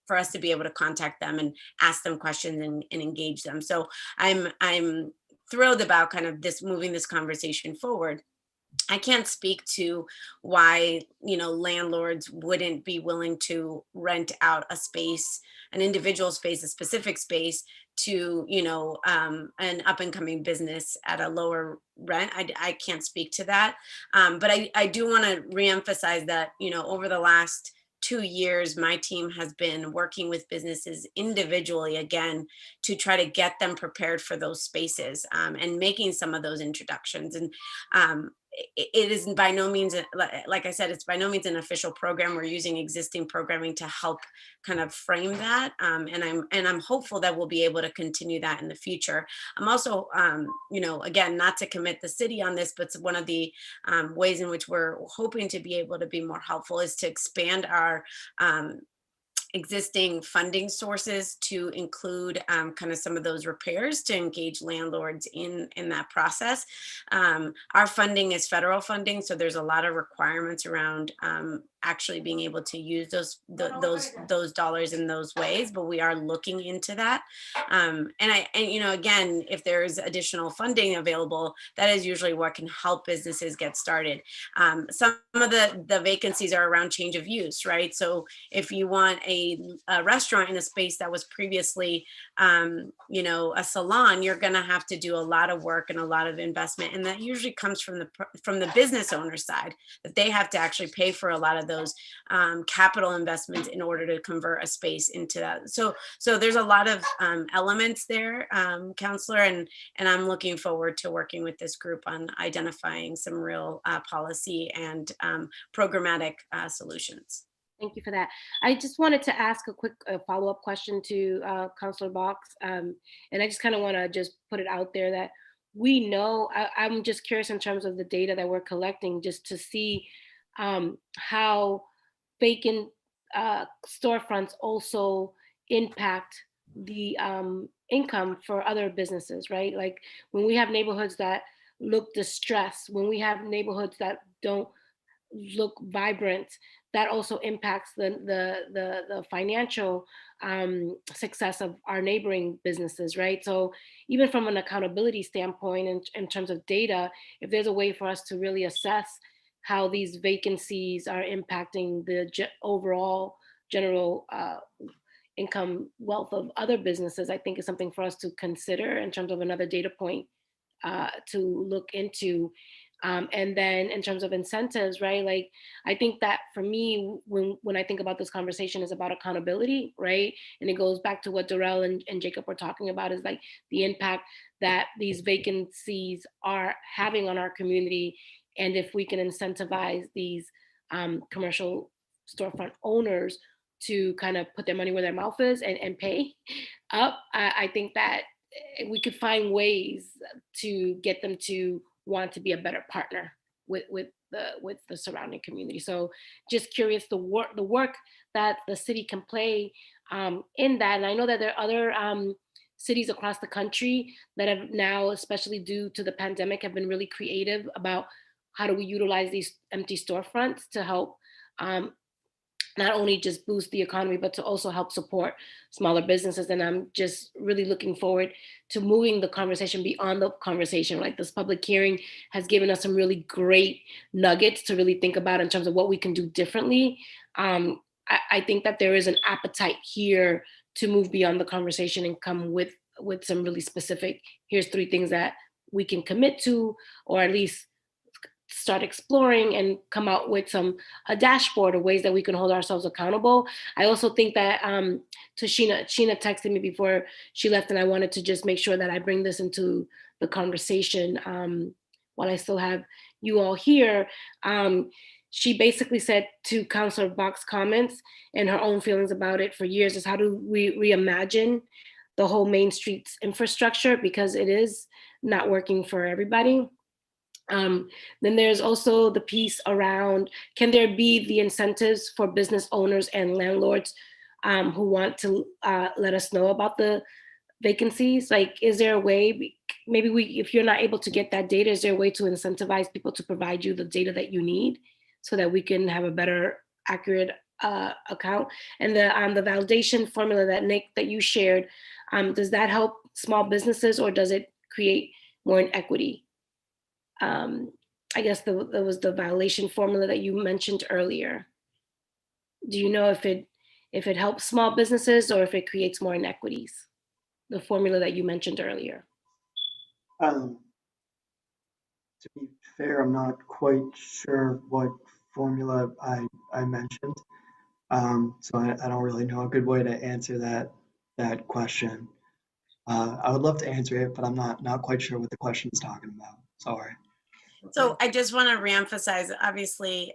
for us to be able to contact them and ask them questions and engage them. So I'm thrilled about kind of moving this conversation forward. I can't speak to why, landlords wouldn't be willing to rent out a space, an individual space, a specific space to, an up and coming business at a lower rent. I can't speak to that. But I do want to reemphasize that, over the last 2 years, my team has been working with businesses individually again to try to get them prepared for those spaces and making some of those introductions. And it is by no means, like I said, it's by no means an official program. We're using existing programming to help kind of frame that. And I'm hopeful that we'll be able to continue that in the future. I'm also, again, not to commit the city on this, but one of the ways in which we're hoping to be able to be more helpful is to expand our existing funding sources to include kind of some of those repairs to engage landlords in that process. Our funding is federal funding, so there's a lot of requirements around actually being able to use those dollars in those ways, but we are looking into that. And again, if there's additional funding available, that is usually what can help businesses get started. Some of the vacancies are around change of use, right? So if you want a restaurant in a space that was previously, a salon, you're going to have to do a lot of work and a lot of investment, and that usually comes from the business owner side, that they have to actually pay for a lot of those capital investments in order to convert a space into that. So there's a lot of elements there, Counselor, and I'm looking forward to working with this group on identifying some real policy and programmatic solutions. Thank you for that. I just wanted to ask a quick follow-up question to Councilor Box. And I just kind of want to just put it out there that we know, I'm just curious in terms of the data that we're collecting, just to see how vacant storefronts also impact the income for other businesses, right? Like when we have neighborhoods that look distressed, when we have neighborhoods that don't look vibrant, that also impacts the financial success of our neighboring businesses, right? So even from an accountability standpoint, in terms of data, if there's a way for us to really assess how these vacancies are impacting the overall general income wealth of other businesses, I think is something for us to consider in terms of another data point to look into. And then in terms of incentives, right? Like, I think that for me, when I think about this conversation, is about accountability, right? And it goes back to what Darrell and Jacob were talking about, is like the impact that these vacancies are having on our community. And if we can incentivize these commercial storefront owners to kind of put their money where their mouth is and pay up, I think that we could find ways to get them to want to be a better partner with the surrounding community. So just curious the work that the city can play in that. And I know that there are other cities across the country that have now, especially due to the pandemic, have been really creative about how do we utilize these empty storefronts to help not only just boost the economy, but to also help support smaller businesses. And I'm just really looking forward to moving the conversation beyond the conversation. Like, this public hearing has given us some really great nuggets to really think about in terms of what we can do differently. I think that there is an appetite here to move beyond the conversation and come with some really specific, here's 3 things that we can commit to, or at least start exploring and come out with a dashboard of ways that we can hold ourselves accountable. I also think that Sheena texted me before she left, and I wanted to just make sure that I bring this into the conversation while I still have you all here. She basically said to Councilor Bach's comments and her own feelings about it for years is, how do we reimagine the whole Main Street's infrastructure, because it is not working for everybody. Then there's also the piece around, can there be the incentives for business owners and landlords who want to let us know about the vacancies? Like, is there a way, maybe if you're not able to get that data, is there a way to incentivize people to provide you the data that you need so that we can have a better, accurate account? And the validation formula that you shared, does that help small businesses, or does it create more inequity? I guess there was the violation formula that you mentioned earlier. Do you know if it helps small businesses or if it creates more inequities? The formula that you mentioned earlier. To be fair, I'm not quite sure what formula I mentioned. So I don't really know a good way to answer that question. I would love to answer it, but I'm not quite sure what the question is talking about. Sorry. So I just want to reemphasize, obviously,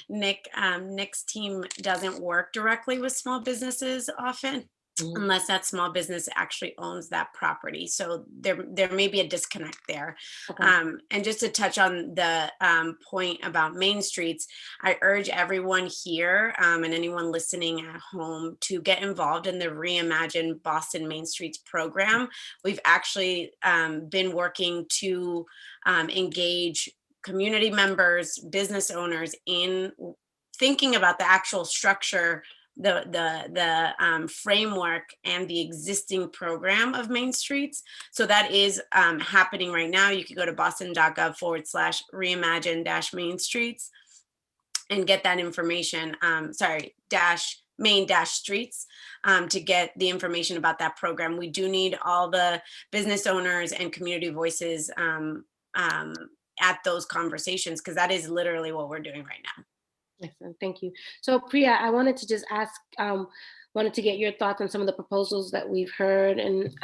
Nick's team doesn't work directly with small businesses often, unless that small business actually owns that property. So there may be a disconnect there. Okay. And just to touch on the point about Main Streets, I urge everyone here and anyone listening at home to get involved in the Reimagine Boston Main Streets program. We've actually been working to engage community members, business owners in thinking about the actual structure, the framework and the existing program of Main Streets. So that is happening right now. You could go to boston.gov/reimagine-Main Streets and get that information. Main-Streets to get the information about that program. We do need all the business owners and community voices at those conversations, because that is literally what we're doing right now. Excellent, thank you. So Priya, I wanted to just ask, wanted to get your thoughts on some of the proposals that we've heard. And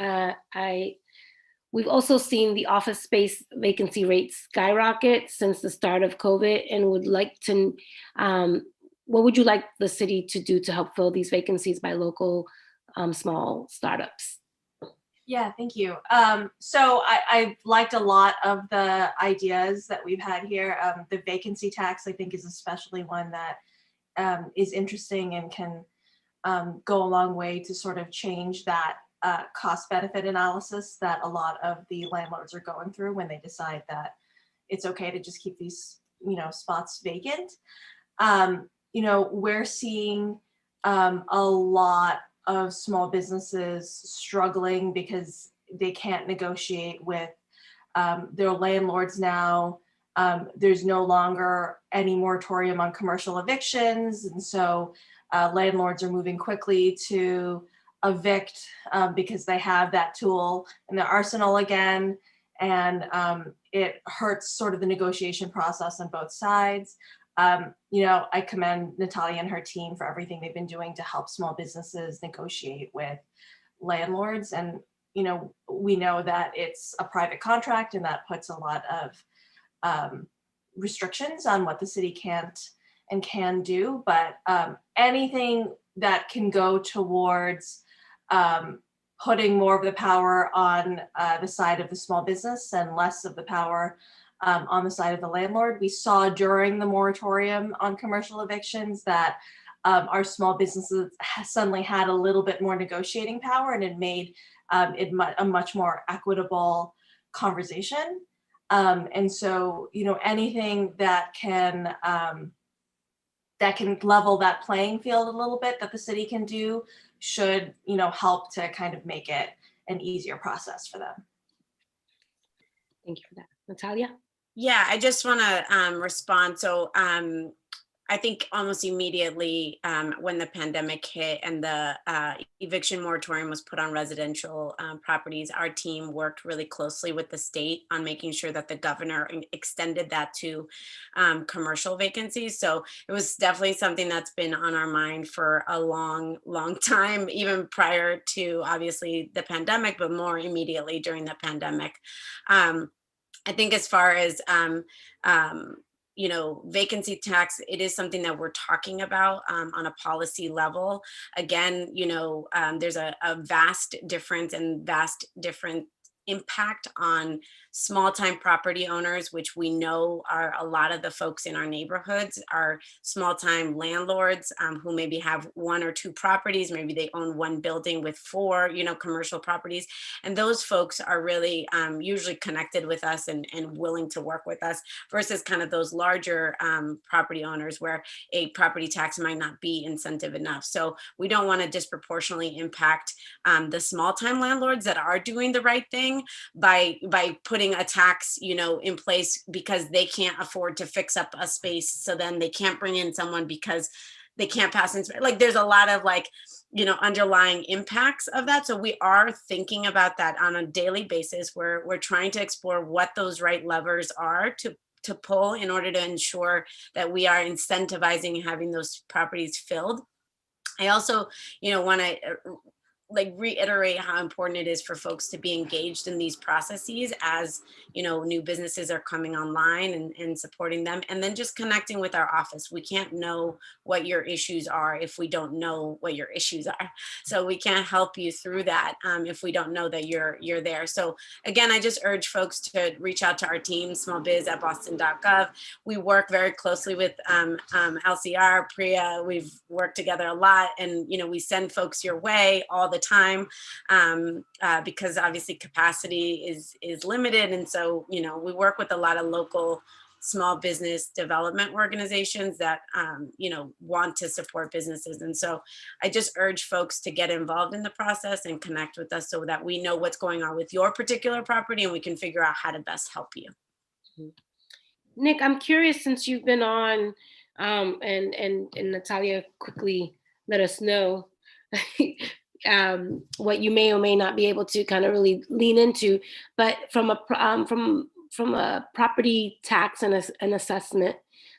we've also seen the office space vacancy rates skyrocket since the start of COVID, and would like to, what would you like the city to do to help fill these vacancies by local small startups? Yeah, thank you. So I've liked a lot of the ideas that we've had here. The vacancy tax, I think, is especially one that is interesting and can go a long way to sort of change that cost benefit analysis that a lot of the landlords are going through when they decide that it's okay to just keep these, spots vacant. We're seeing a lot of small businesses struggling because they can't negotiate with their landlords now. There's no longer any moratorium on commercial evictions. And so landlords are moving quickly to evict because they have that tool in their arsenal again. And it hurts sort of the negotiation process on both sides. I commend Natalia and her team for everything they've been doing to help small businesses negotiate with landlords. And, we know that it's a private contract and that puts a lot of restrictions on what the city can't and can do. But anything that can go towards putting more of the power on the side of the small business and less of the power on the side of the landlord. We saw during the moratorium on commercial evictions that our small businesses suddenly had a little bit more negotiating power, and it made it a much more equitable conversation. And so, anything that can level that playing field a little bit that the city can do should, help to kind of make it an easier process for them. Thank you for that. Natalia? Yeah, I just want to respond. So I think almost immediately when the pandemic hit and the eviction moratorium was put on residential properties, our team worked really closely with the state on making sure that the governor extended that to commercial vacancies. So it was definitely something that's been on our mind for a long, long time, even prior to obviously the pandemic, but more immediately during the pandemic. I think as far as vacancy tax, it is something that we're talking about on a policy level. Again, there's a vast difference and vast different impact on small-time property owners, which we know are a lot of the folks in our neighborhoods are small-time landlords who maybe have 1 or 2 properties. Maybe they own 1 building with 4, commercial properties. And those folks are really usually connected with us and willing to work with us versus kind of those larger property owners where a property tax might not be incentive enough. So we don't want to disproportionately impact the small-time landlords that are doing the right thing by putting a tax, in place because they can't afford to fix up a space. So then they can't bring in someone because they can't pass inspection. Like there's a lot of underlying impacts of that. So we are thinking about that on a daily basis where we're trying to explore what those right levers are to pull in order to ensure that we are incentivizing having those properties filled. I also, want to reiterate how important it is for folks to be engaged in these processes as new businesses are coming online and supporting them, and then just connecting with our office. We can't know what your issues are if we don't know what your issues are, so we can't help you through that if we don't know that you're there. So again, I just urge folks to reach out to our team, smallbiz@boston.gov. We work very closely with LCR, Priya. We've worked together a lot, and we send folks your way all the time because obviously capacity is limited, and so we work with a lot of local small business development organizations that want to support businesses. And so I just urge folks to get involved in the process and connect with us so that we know what's going on with your particular property and we can figure out how to best help you. Nick, I'm curious, since you've been on and Natalia quickly let us know what you may or may not be able to kind of really lean into, but from a property tax and an assessment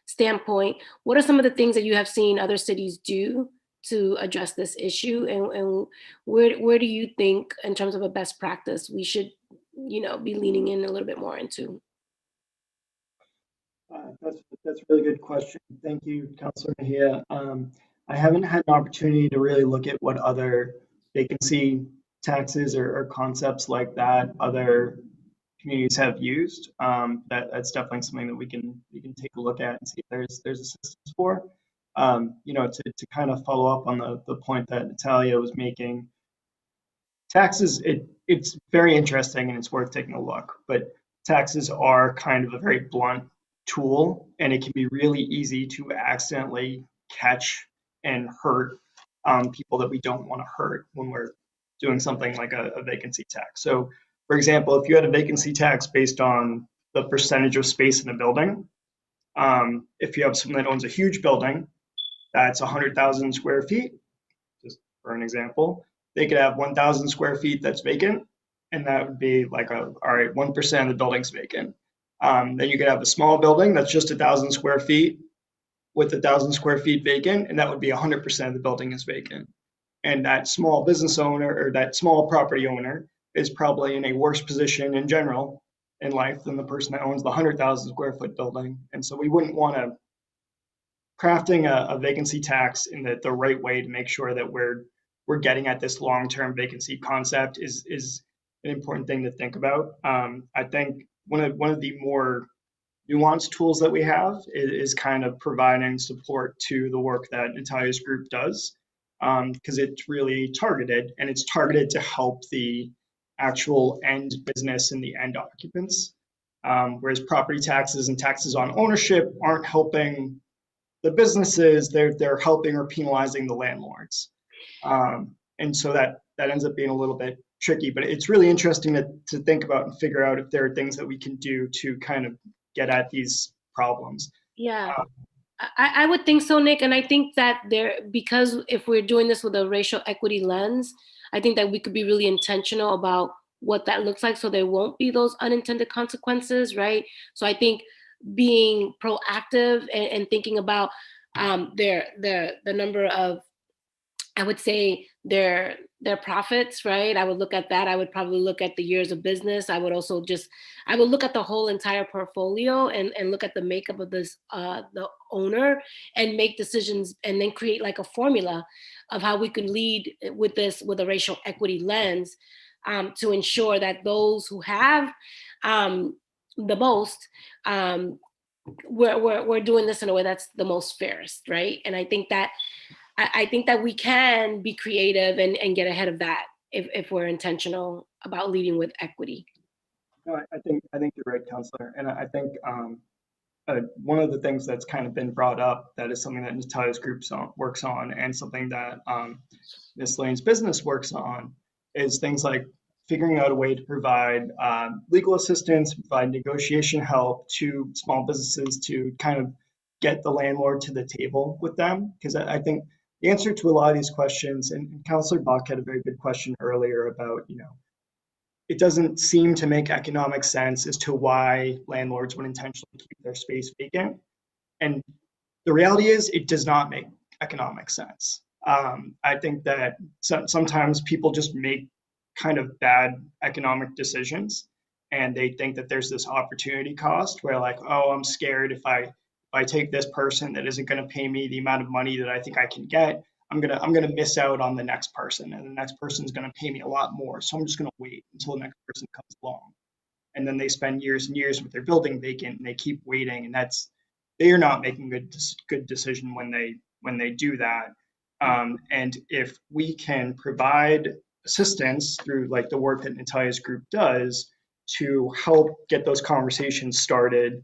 standpoint, what are some of the things that you have seen other cities do to address this issue, and where do you think, in terms of a best practice, we should be leaning in a little bit more into? That's a really good question. Thank you, Councilor Mejia. I haven't had an opportunity to really look at what other vacancy taxes or concepts like that other communities have used. That's definitely something that we can take a look at and see if there's assistance for. To kind of follow up on the point that Natalia was making, taxes, it's very interesting and it's worth taking a look, but taxes are kind of a very blunt tool, and it can be really easy to accidentally catch and hurt people that we don't want to hurt when we're doing something like a vacancy tax. So, for example, if you had a vacancy tax based on the percentage of space in a building, if you have someone that owns a huge building, that's 100,000 square feet, just for an example, they could have 1,000 square feet that's vacant, and that would be like all right, 1% of the building's vacant. Then you could have a small building that's just 1,000 square feet with 1,000 square feet vacant, and that would be 100% of the building is vacant. And that small business owner or that small property owner is probably in a worse position in general in life than the person that owns the 100,000 square foot building. And so we wouldn't want to crafting a vacancy tax in the right way to make sure that we're getting at this long-term vacancy concept is an important thing to think about. I think one of the more nuanced tools that we have is kind of providing support to the work that Natalia's group does, because it's really targeted, and it's targeted to help the actual end business and the end occupants, whereas property taxes and taxes on ownership aren't helping the businesses, they're helping or penalizing the landlords. And so that ends up being a little bit tricky, but it's really interesting to think about and figure out if there are things that we can do to kind of get at these problems. Yeah, I would think so, Nick. And I think that because if we're doing this with a racial equity lens, I think that we could be really intentional about what that looks like so there won't be those unintended consequences, right? So I think being proactive and thinking about the number of, I would say, their profits, right? I would look at that. I would probably look at the years of business. I would also I would look at the whole entire portfolio and look at the makeup of this, the owner, and make decisions, and then create like a formula of how we could lead with this with a racial equity lens, to ensure that those who have the most, we're doing this in a way that's the most fairest, right? And I think that we can be creative and get ahead of that if we're intentional about leading with equity. No, I think you're right, Counselor. And I think one of the things that's kind of been brought up that is something that Natalia's group works on, and something that Ms. Lane's business works on, is things like figuring out a way to provide legal assistance, provide negotiation help to small businesses to kind of get the landlord to the table with them. Because I think the answer to a lot of these questions, and Councillor Bach had a very good question earlier about, it doesn't seem to make economic sense as to why landlords would intentionally keep their space vacant. And the reality is it does not make economic sense. I think that sometimes people just make kind of bad economic decisions, and they think that there's this opportunity cost where, like, oh, I'm scared if I take this person that isn't going to pay me the amount of money that I think I can get, I'm gonna miss out on the next person, and the next person is going to pay me a lot more, so I'm just going to wait until the next person comes along. And then they spend years and years with their building vacant, and they keep waiting, and they are not making a good decision when they do that. And if we can provide assistance through like the work that Natalia's group does to help get those conversations started,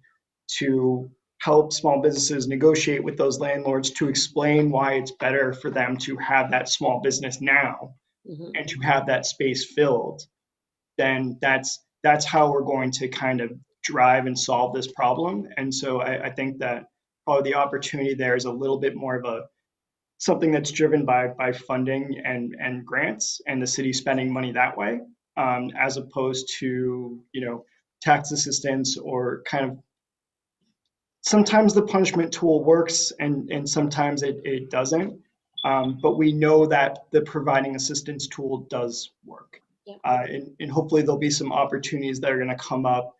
to help small businesses negotiate with those landlords, to explain why it's better for them to have that small business now and to have that space filled, then that's how we're going to kind of drive and solve this problem. And so I think that probably the opportunity there is a little bit more of something that's driven by funding and grants, and the city spending money that way, as opposed to, tax assistance, or kind of, sometimes the punishment tool works and sometimes it doesn't. But we know that the providing assistance tool does work. Yeah. And hopefully there'll be some opportunities that are going to come up,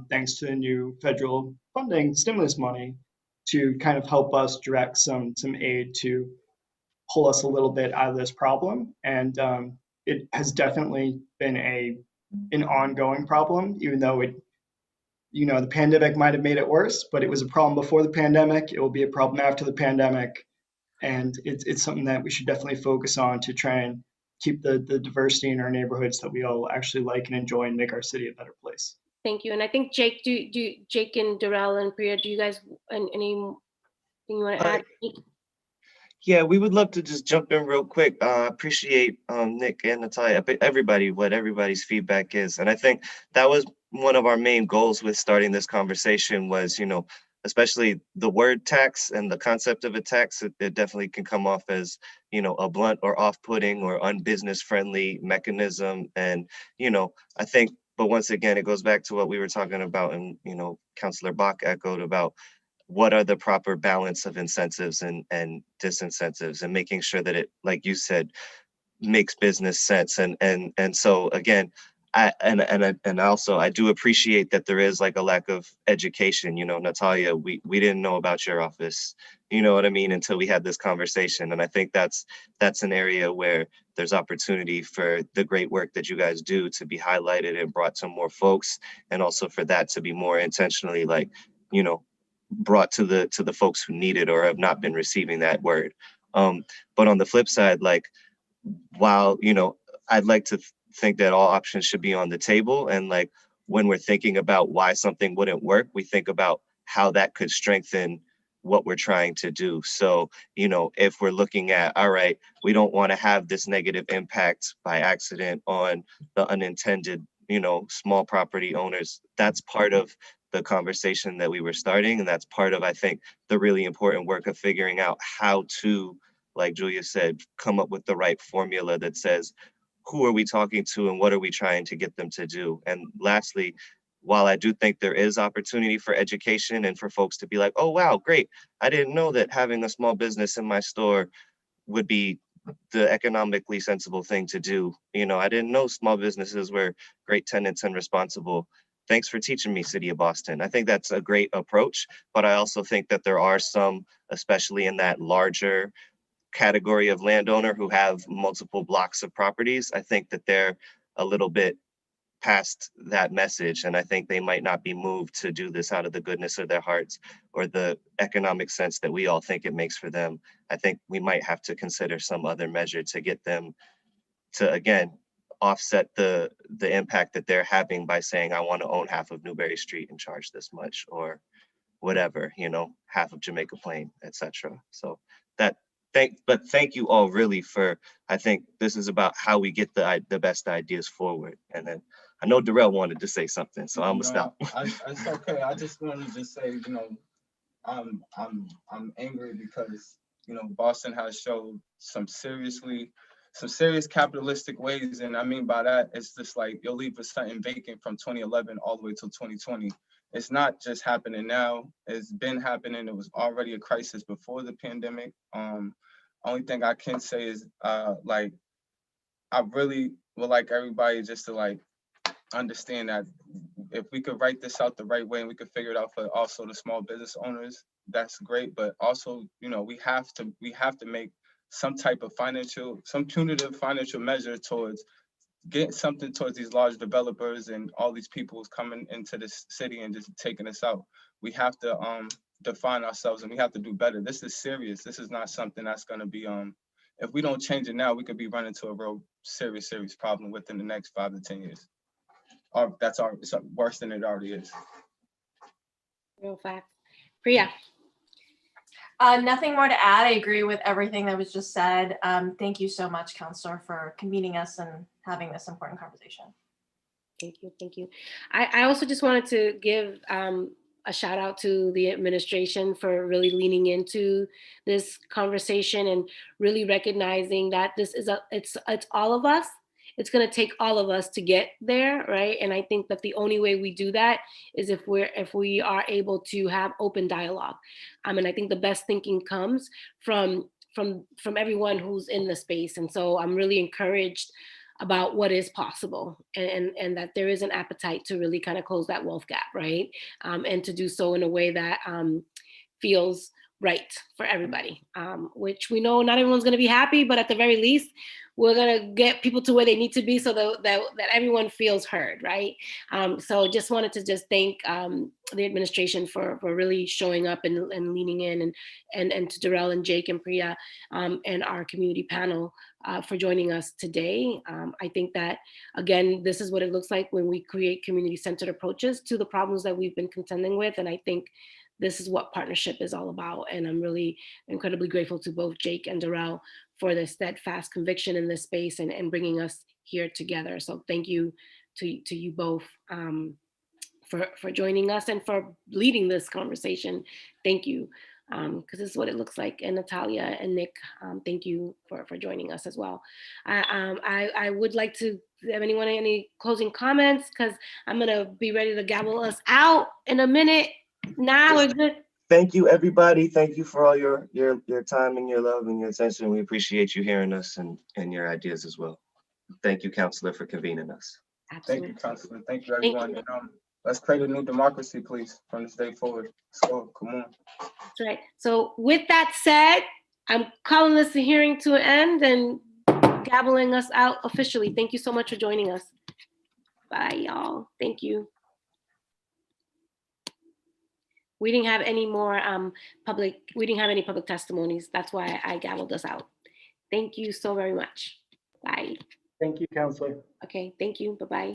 thanks to the new federal funding, stimulus money, to kind of help us direct some aid to pull us a little bit out of this problem. And it has definitely been an ongoing problem, even though the pandemic might have made it worse, but it was a problem before the pandemic. It will be a problem after the pandemic. And it's something that we should definitely focus on to try and keep the diversity in our neighborhoods that we all actually like and enjoy and make our city a better place. Thank you. And I think Jake, Jake and Darrell and Priya, do you guys, anything you want to add? Yeah, we would love to just jump in real quick. Appreciate Nick and Natalia, everybody, what everybody's feedback is. And I think that was one of our main goals with starting this conversation was, you know, especially the word tax and the concept of a tax, it definitely can come off as, you know, a blunt or off-putting or unbusiness friendly mechanism. And, you know, I think, but once again, it goes back to what we were talking about and, you know, Councilor Bach echoed about what are the proper balance of incentives and disincentives and making sure that it, like you said, makes business sense. And so again, I also I do appreciate that there is like a lack of education. You know, Natalia, we didn't know about your office, you know what I mean, until we had this conversation. And I think that's an area where there's opportunity for the great work that you guys do to be highlighted and brought to more folks, and also for that to be more intentionally, like, you know, brought to the folks who need it or have not been receiving that word. But on the flip side, like, while, you know, I'd like to think that all options should be on the table, and like when we're thinking about why something wouldn't work, we think about how that could strengthen what we're trying to do. So, you know, if we're looking at, all right, we don't want to have this negative impact by accident on the unintended, you know, small property owners, that's part of the conversation that we were starting. And that's part of, I think, the really important work of figuring out how to, like Julia said, come up with the right formula that says, who are we talking to and what are we trying to get them to do? And lastly, while I do think there is opportunity for education and for folks to be like, oh, wow, great. I didn't know that having a small business in my store would be the economically sensible thing to do. You know, I didn't know small businesses were great tenants and responsible. Thanks for teaching me, City of Boston. I think that's a great approach, but I also think that there are some, especially in that larger category of landowner who have multiple blocks of properties, I think that they're a little bit past that message. And I think they might not be moved to do this out of the goodness of their hearts or the economic sense that we all think it makes for them. I think we might have to consider some other measure to get them to, again, offset the impact that they're having by saying, I want to own half of Newberry Street and charge this much, or whatever, you know, half of Jamaica Plain, etc. So thank you all really for, I think this is about how we get the best ideas forward. And then I know Darrell wanted to say something, so I'm gonna stop. It's okay. I just wanted to say, you know, I'm angry because, you know, Boston has showed some serious capitalistic ways. And I mean by that, it's just like you'll leave a something vacant from 2011 all the way till 2020. It's not just happening now. It's been happening. It was already a crisis before the pandemic. Only thing I can say is like, I really would like everybody just to like understand that if we could write this out the right way and we could figure it out for also the small business owners, that's great. But also, you know, we have to make some type of some punitive financial measure towards getting something towards these large developers and all these people who's coming into this city and just taking us out. We have to define ourselves and we have to do better. This is serious. This is not something that's going to be if we don't change it now, we could be running into a real serious problem within the next 5 to 10 years. Or it's worse than it already is. Real fact. Priya. Nothing more to add. I agree with everything that was just said. Thank you so much, Counselor, for convening us and having this important conversation. Thank you. Thank you. I also just wanted to give a shout out to the administration for really leaning into this conversation and really recognizing that this is it's all of us. It's going to take all of us to get there, right? And I think that the only way we do that is if we are able to have open dialogue. And I think the best thinking comes from everyone who's in the space. And so I'm really encouraged about what is possible and that there is an appetite to really kind of close that wealth gap, right? And to do so in a way that feels right for everybody, which we know not everyone's going to be happy, but at the very least, we're going to get people to where they need to be so that everyone feels heard, right? So just wanted to just thank the administration for really showing up and leaning in, and to Darrell and Jake and Priya and our community panel for joining us today. I think that, again, this is what it looks like when we create community-centered approaches to the problems that we've been contending with. And I think this is what partnership is all about. And I'm really incredibly grateful to both Jake and Darrell for their steadfast conviction in this space and bringing us here together. So thank you to you both for joining us and for leading this conversation. Thank you, because this is what it looks like. And Natalia and Nick, thank you for joining us as well. I would like to have anyone any closing comments, because I'm gonna be ready to gavel us out in a minute. Now we're good. Thank you, everybody. Thank you for all your time and your love and your attention. We appreciate you hearing us and your ideas as well. Thank you, Counselor, for convening us. Absolutely. Thank you, Counselor. Thank you, everyone. And, let's create a new democracy, please, from this day forward. Let's go. Come on. That's right. So with that said, I'm calling this hearing to an end and gaveling us out officially. Thank you so much for joining us. Bye, y'all. Thank you. We didn't have any more we didn't have any public testimonies. That's why I gavelled us out. Thank you so very much. Bye. Thank you, Counselor. Okay, thank you. Bye-bye.